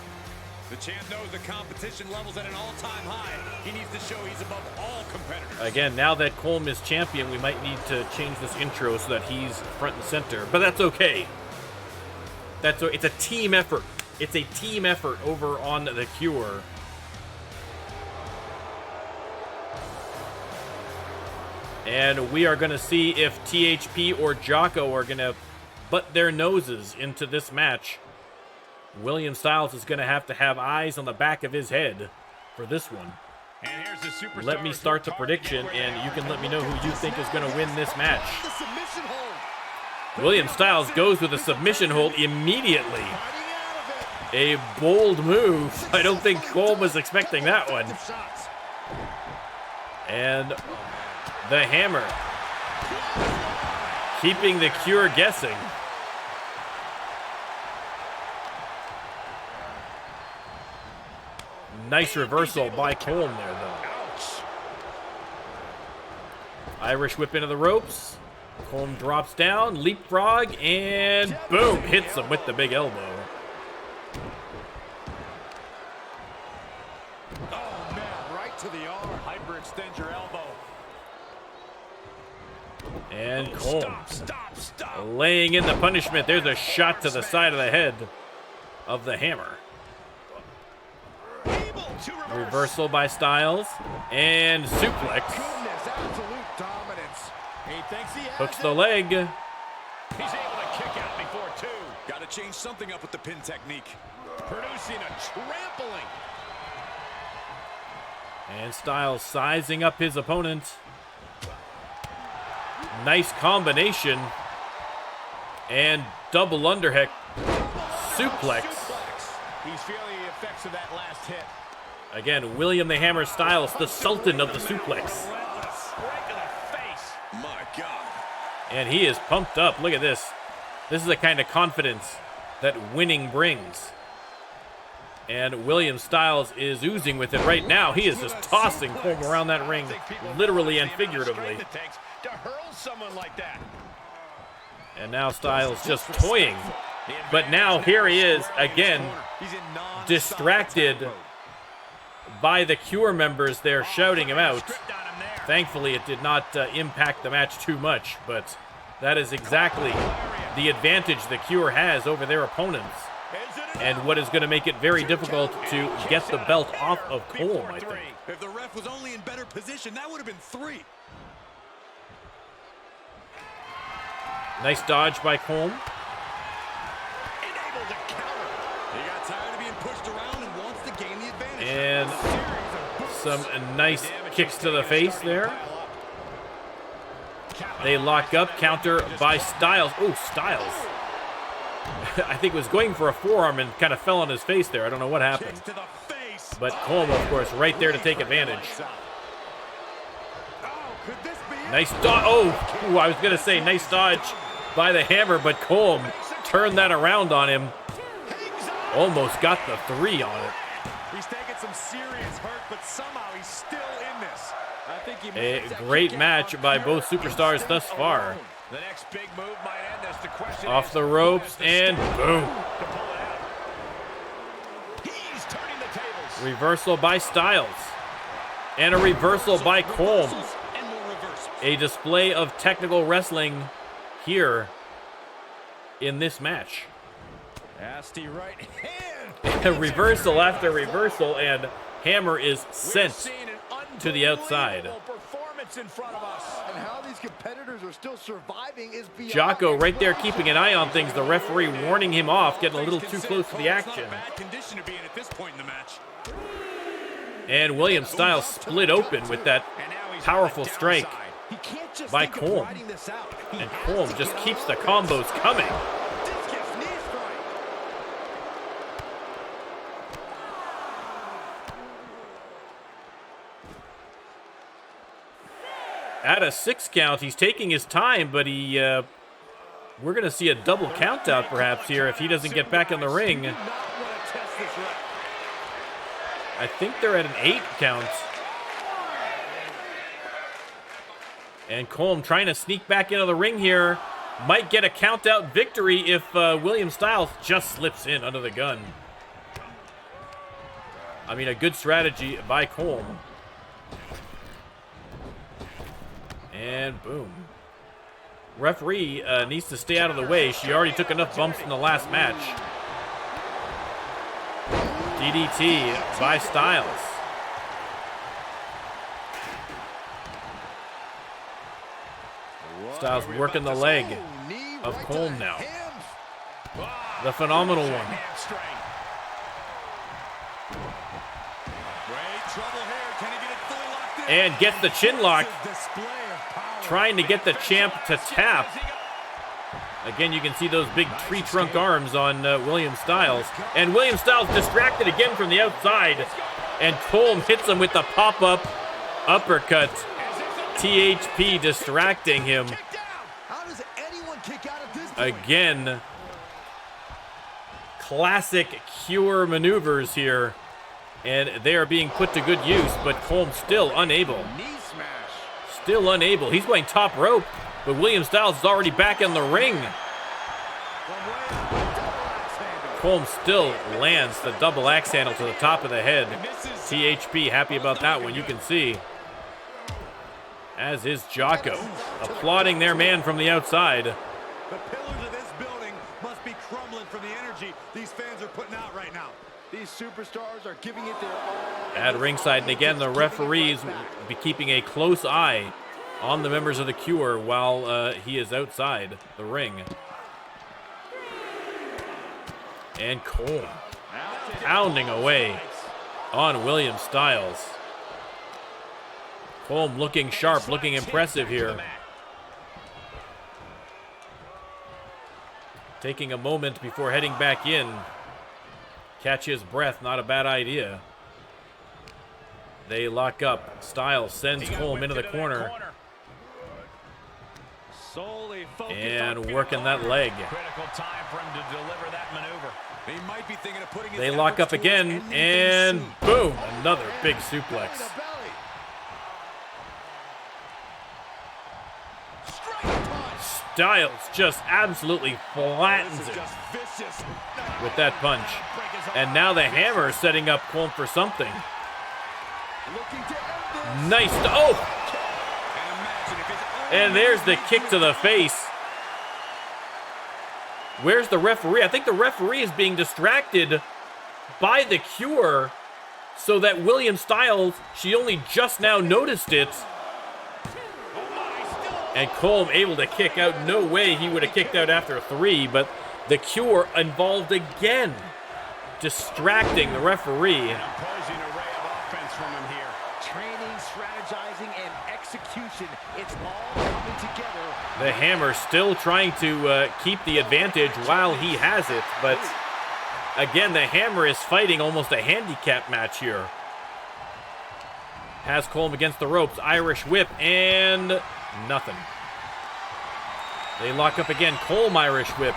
The champ knows the competition level's at an all-time high. He needs to show he's above all competitors. Again, now that Colm is champion, we might need to change this intro so that he's front and center. But that's okay. It's a team effort. It's a team effort over on the Cure. And we are going to see if THP or Jocko are going to butt their noses into this match. William Styles is going to have eyes on the back of his head for this one. And here's the superstar. Let me start the prediction, and you can let me know who you think is going to win this match. William Styles goes with a submission hold immediately. A bold move. I don't think Colm was expecting that one. And the hammer, keeping the Cure guessing. Nice reversal by Colm there, though. Irish whip into the ropes. Colm drops down, leapfrog, and boom, hits him with the big elbow. Oh, man, right to the arm. Hyperextend your elbow. And Colm Stop. laying in the punishment. There's a shot to the side of the head of the hammer. Reversal by Styles, and suplex. Hooks the leg. He's able to kick out before two. Got to change something up with the pin technique. Producing a trampling. And Styles sizing up his opponent. Nice combination. And double underhook suplex. He's feeling the effects of that last hit. Again, William the Hammer Styles, the Sultan of the suplex. My God. And he is pumped up. Look at this. This is the kind of confidence that winning brings. And William Styles is oozing with it right now. He is just tossing Colm around that ring, literally and figuratively. To hurl someone like that. And now Styles just toying. But now here he is again, distracted by the Cure members there shouting him out. Thankfully, it did not impact the match too much, but that is exactly the advantage the Cure has over their opponents, and what is going to make it very difficult to get the belt off of Colm, I think. If the ref was only in better position, that would have been 3. Nice dodge by Colm. Able to counter. He got tired of being pushed around and wants to gain the advantage. And some nice kicks to the face there. They lock up, counter by Styles. Oh, Styles. I think was going for a forearm and kind of fell on his face there. I don't know what happened. But Colm, of course, right there to take advantage. Nice dodge. Oh, I was going to say nice dodge by the hammer, but Colm turned that around on him. Almost got the 3 on it. He's taking some serious hurt, but somehow he's still in this. I think he A great match by both superstars thus far. The next big move might end as the question. Off the ropes and boom. He's turning the tables. Reversal by Styles. And a reversal by Colm. A display of technical wrestling here in this match. Nasty right hand. Reversal after reversal, and Hammer is sent to the outside. Performance in front of us. And how these competitors are still surviving is beyond. Jocko right there keeping an eye on things. The referee warning him off, getting a little too close to the action. Bad condition to be in at this point in the match. And William Styles split open with that powerful strike by Colm. And Colm just keeps the combos coming. At a 6 count, he's taking his time, but we're going to see a double count out perhaps here if he doesn't get back in the ring. I think they're at an 8 count. And Colm trying to sneak back into the ring here. Might get a count out victory if William Styles just slips in under the gun. I mean, a good strategy by Colm. And boom. Referee needs to stay out of the way. She already took enough bumps in the last match. DDT by Styles. Styles working the leg of Colm now. The phenomenal one. And gets the chin lock. Trying to get the champ to tap. Again, you can see those big tree trunk arms on William Styles. And William Styles distracted again from the outside. And Colm hits him with the pop-up uppercut. THP distracting him. Again, classic cure maneuvers here. And they are being put to good use, but Colm still unable. Still unable. He's going top rope, but William Styles is already back in the ring. Colm still lands the double axe handle to the top of the head. THP happy about that one, you can see. As is Jocko, applauding their man from the outside. The pillars of this building must be crumbling from the energy these fans are putting out right now. These superstars are giving it their all. At ringside, and again, the referees will be keeping a close eye on the members of the Cure while he is outside the ring. And Colm pounding away on William Styles. Colm looking sharp, looking impressive here. Taking a moment before heading back in. Catch his breath, not a bad idea. They lock up. Styles sends Colm into the corner. And working that leg. They lock up again, and boom, another big suplex. Styles just absolutely flattens it with that punch. And now the Hammer is setting up Colm for something. Nice. Oh! And there's the kick to the face. Where's the referee? I think the referee is being distracted by the Cure so that William Styles, she only just now noticed it. And Colm able to kick out. No way he would have kicked out after 3, but the Cure involved again, distracting the referee. Training, strategizing, and execution. It's all coming together. The Hammer still trying to keep the advantage while he has it, but again, the Hammer is fighting almost a handicap match here. Has Colm against the ropes, Irish whip, and nothing. They lock up again. Colm Irish whip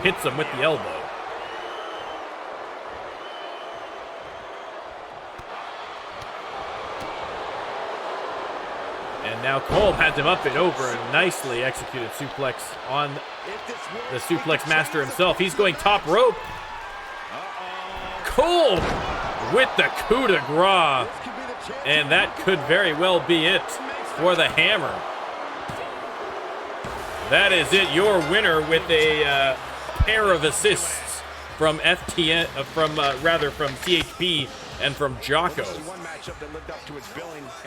hits him with the elbow. And now Colm has him up and over. A nicely executed suplex on the suplex master himself. He's going top rope. Colm with the coup de grace. And that could very well be it for the Hammer. That is it, your winner with a pair of assists from FTN, from THP and from Jocko.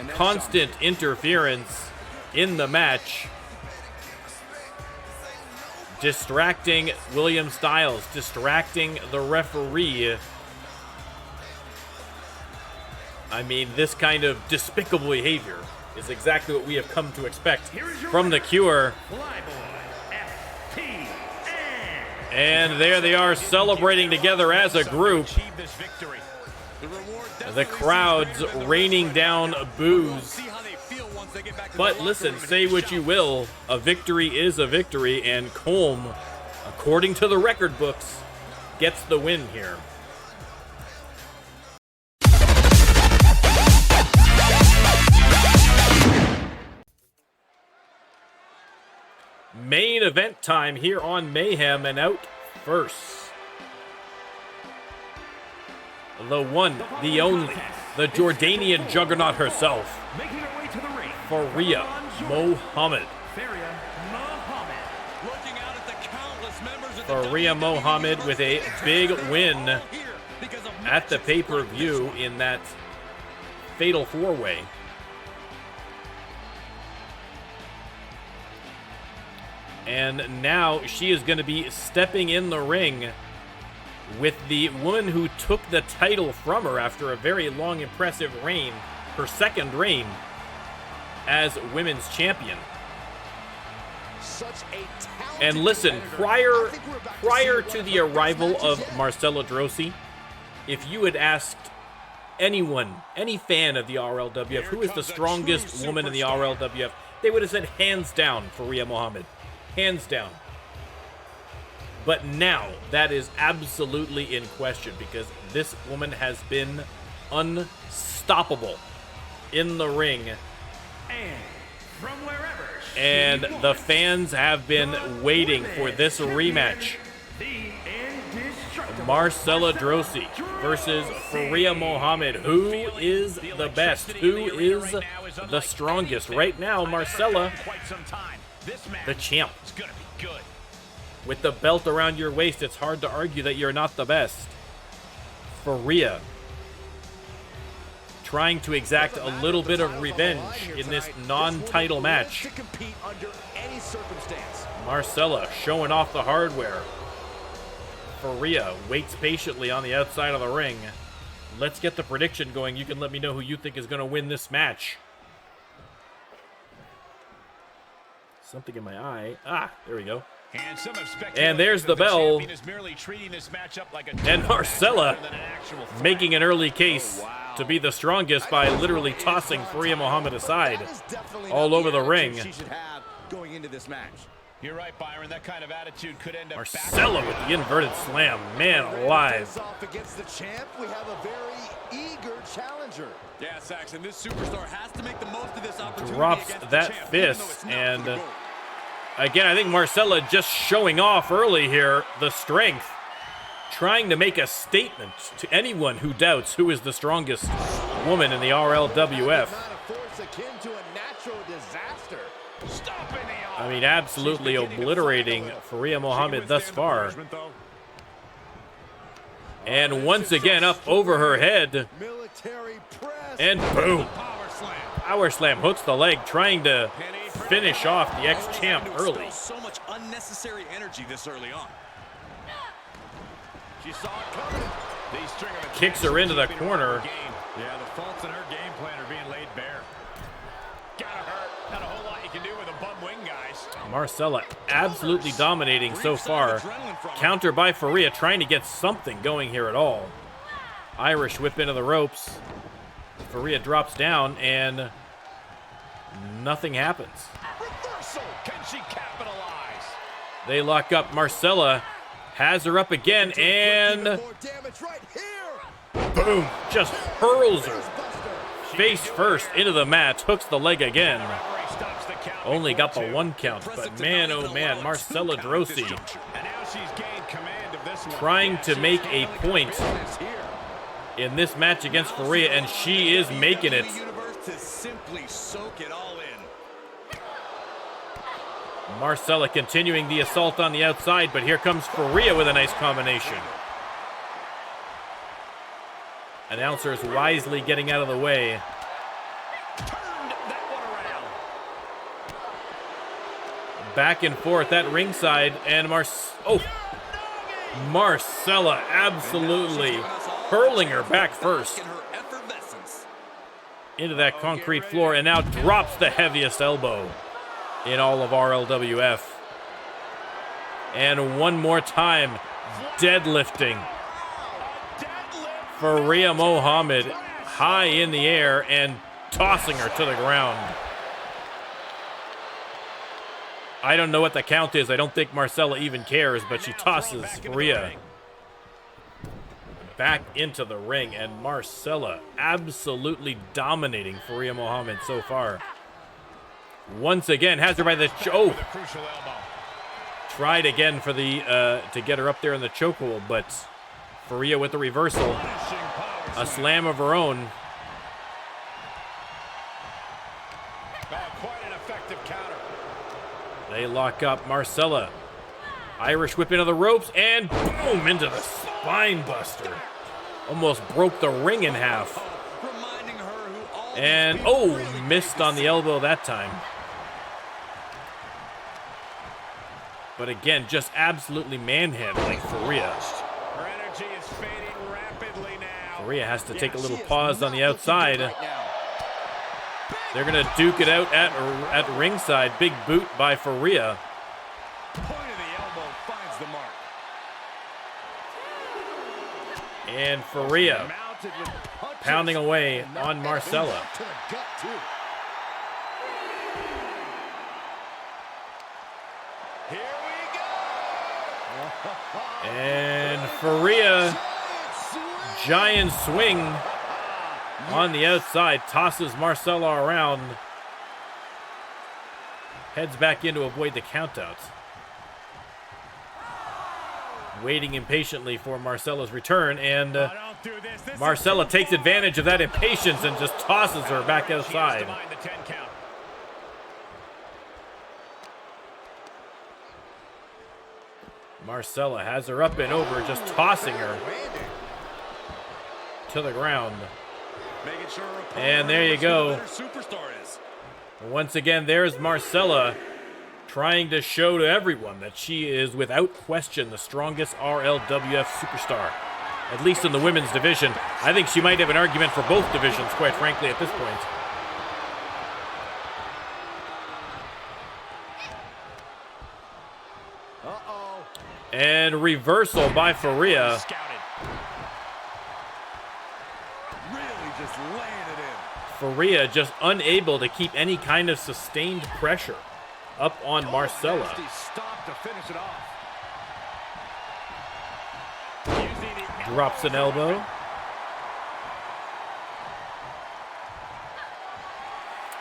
Constant interference in the match. Distracting William Styles, distracting the referee. I mean, this kind of despicable behavior is exactly what we have come to expect from the Cure. And there they are celebrating together as a group. The crowd's raining down boos. But listen, say what you will, a victory is a victory, and Colm, according to the record books, gets the win here. Main event time here on Mayhem, and out first, the one, the only, the Jordanian juggernaut herself, Faria Mohammad. Faria Mohammad with a big win at the pay-per-view in that fatal four-way. And now she is going to be stepping in the ring with the woman who took the title from her after a very long, impressive reign, her second reign as women's champion. And listen, prior to the arrival of Marcella Droese, if you had asked anyone, any fan of the RLWF, who is the strongest woman in the RLWF, they would have said hands down Faria Mohammad. Hands down. But now that is absolutely in question because this woman has been unstoppable in the ring. And the fans have been waiting for this rematch. Marcella Droese versus Faria Mohammad. Who is the best? Who is the strongest? Right now, Marcella, the champ. With the belt around your waist, it's hard to argue that you're not the best. Faria trying to exact a little bit of revenge in this non-title match. Marcella showing off the hardware. Faria waits patiently on the outside of the ring. Let's get the prediction going. You can let me know who you think is going to win this match. Something in my eye. Ah, there we go. And there's the bell. And Marcella making an early case to be the strongest by literally tossing Faria Mohammad aside all over the ring. You're right, Byron. That kind of attitude could end up. Marcella with the inverted slam. Man alive. Against the champ, we have a very eager challenger. Yeah, Saxon, this superstar has to make the most of this opportunity. Drops that fist, and again, I think Marcella just showing off early here the strength, trying to make a statement to anyone who doubts who is the strongest woman in the RLWF. I mean, absolutely obliterating Faria Mohammad thus far. And once again, up over her head. And boom. Power slam hooks the leg, trying to finish off the ex-champ early. So much unnecessary energy this early on. She saw it coming. Kicks her into the corner. Yeah, the faults in her game plan are being laid bare. Gotta hurt. Not a whole lot you can do with a bum wing, guys. Marcella absolutely dominating so far. Counter by Faria, trying to get something going here at all. Irish whip into the ropes. Faria drops down, and nothing happens. Reversal. Can she capitalize? They lock up. Marcella has her up again, and boom, just hurls her face first into the mat, hooks the leg again. Only got the 1 count, but man, oh man, Marcella Droese trying to make a point in this match against Faria, and she is making it. Marcella continuing the assault on the outside, but here comes Faria with a nice combination. Announcers wisely getting out of the way. Back and forth at ringside, and Marcella absolutely hurling her back first. into that concrete floor and now drops the heaviest elbow in all of RLWF. And one more time, deadlifting Faria Mohammad high in the air and tossing her to the ground. I don't know what the count is. I don't think Marcella even cares, but she tosses Faria back into the ring, and Marcella absolutely dominating Faria Mohammad so far. Once again, has her by the tried again for the to get her up there in the chokehold, but Faria with the reversal, a slam of her own. Quite an effective counter. They lock up. Marcella, Irish whip into the ropes, and boom, into the spine buster. Almost broke the ring in half. And, oh, missed on the elbow that time. But again, just absolutely manhandling Faria. Her energy is fading rapidly now. Faria has to take a little pause on the outside. They're going to duke it out at ringside. Big boot by Faria. Point of the elbow finds the mark. And Faria pounding away on Marcella. Here we go. And Faria, giant swing on the outside, tosses Marcella around. Heads back in to avoid the countouts. Waiting impatiently for Marcella's return, and Marcella takes advantage of that impatience and just tosses her back outside. Marcella has her up and over, just tossing her to the ground. And there you go. Once again, there's Marcella trying to show to everyone that she is without question the strongest RLWF superstar, at least in the women's division. I think she might have an argument for both divisions, quite frankly, at this point. And reversal by Faria. Faria just unable to keep any kind of sustained pressure up on Marcella. Drops an elbow.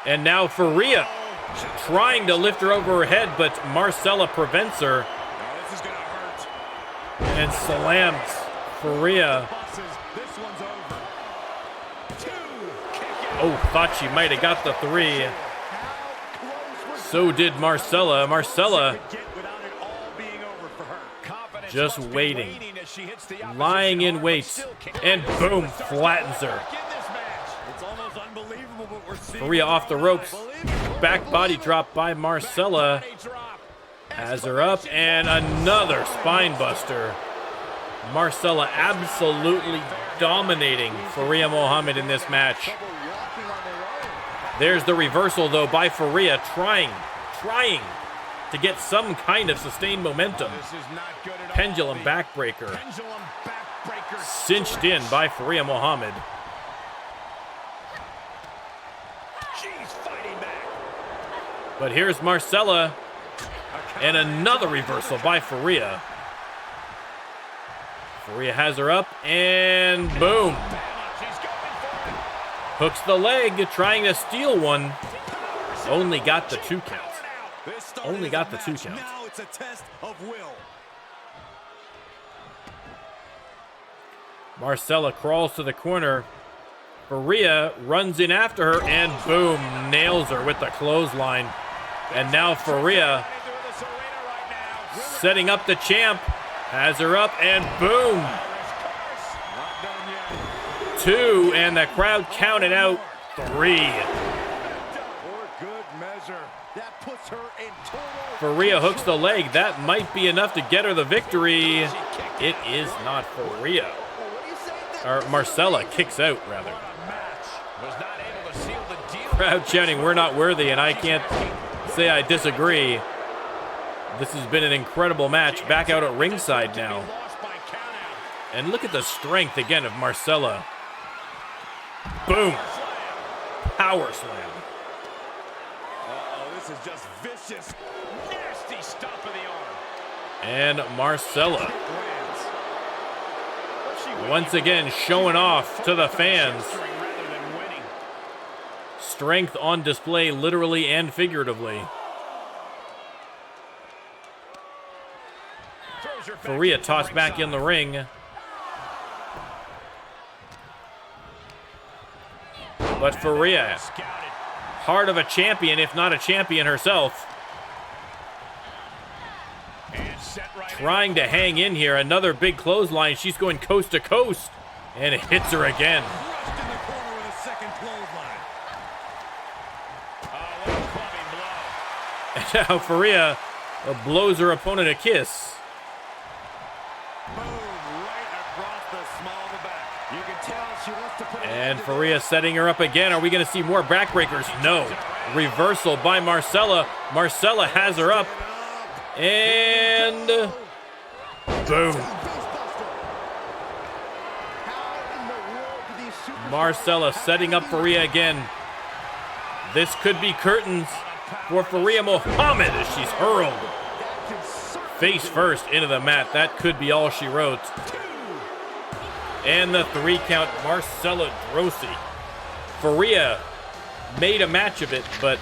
And now Faria trying to lift her over her head, but Marcella prevents her. And slams Faria. Oh, thought she might have got the 3. So did Marcella. Marcella just waiting, lying in wait, and boom, flattens her. Faria off the ropes. Back body drop by Marcella. Has her up, and another spine buster. Marcella absolutely dominating Faria Mohammad in this match. There's the reversal, though, by Faria, trying to get some kind of sustained momentum. Pendulum backbreaker. Cinched in by Faria Mohammad. But here's Marcella, and another reversal by Faria. Faria has her up, and boom. Hooks the leg, trying to steal one. Only got the 2 count. Only got the 2 count. Now it's a test of will. Marcella crawls to the corner. Faria runs in after her, and boom, nails her with the clothesline. And now Faria setting up the champ. Has her up, and boom. 2, and the crowd counted out 3. Faria hooks the leg. That might be enough to get her the victory. It is not Faria. Or Marcella kicks out, rather. Crowd chanting, "We're not worthy," and I can't say I disagree. This has been an incredible match. Back out at ringside now. And look at the strength again of Marcella. Boom. Power slam. Uh-oh, this is just vicious. Nasty stop of the arm. And Marcella once again showing off to the fans. Strength on display, literally and figuratively. Faria tossed back in the ring. But Faria, heart of a champion, if not a champion herself. Trying to hang in here. Another big clothesline. She's going coast to coast. And it hits her again. And now Faria blows her opponent a kiss. And Faria setting her up again. Are we going to see more backbreakers? No. Reversal by Marcella. Marcella has her up. And boom. Marcella setting up Faria again. This could be curtains for Faria Mohammad as she's hurled face first into the mat. That could be all she wrote. And the 3 count, Marcella Droese. Faria made a match of it, but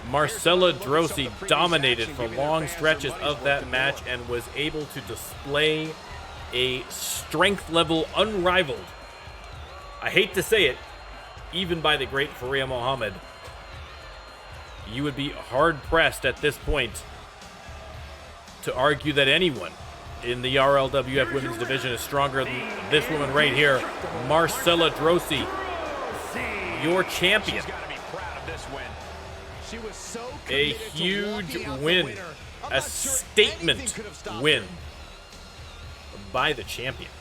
Marcella Droese dominated for long stretches of that match and was able to display a strength level unrivaled. I hate to say it, even by the great Faria Mohammad. You would be hard-pressed at this point to argue that anyone in the RLWF women's division is stronger than this woman right here, Marcella Droese, your champion. A huge win, a statement win by the champion.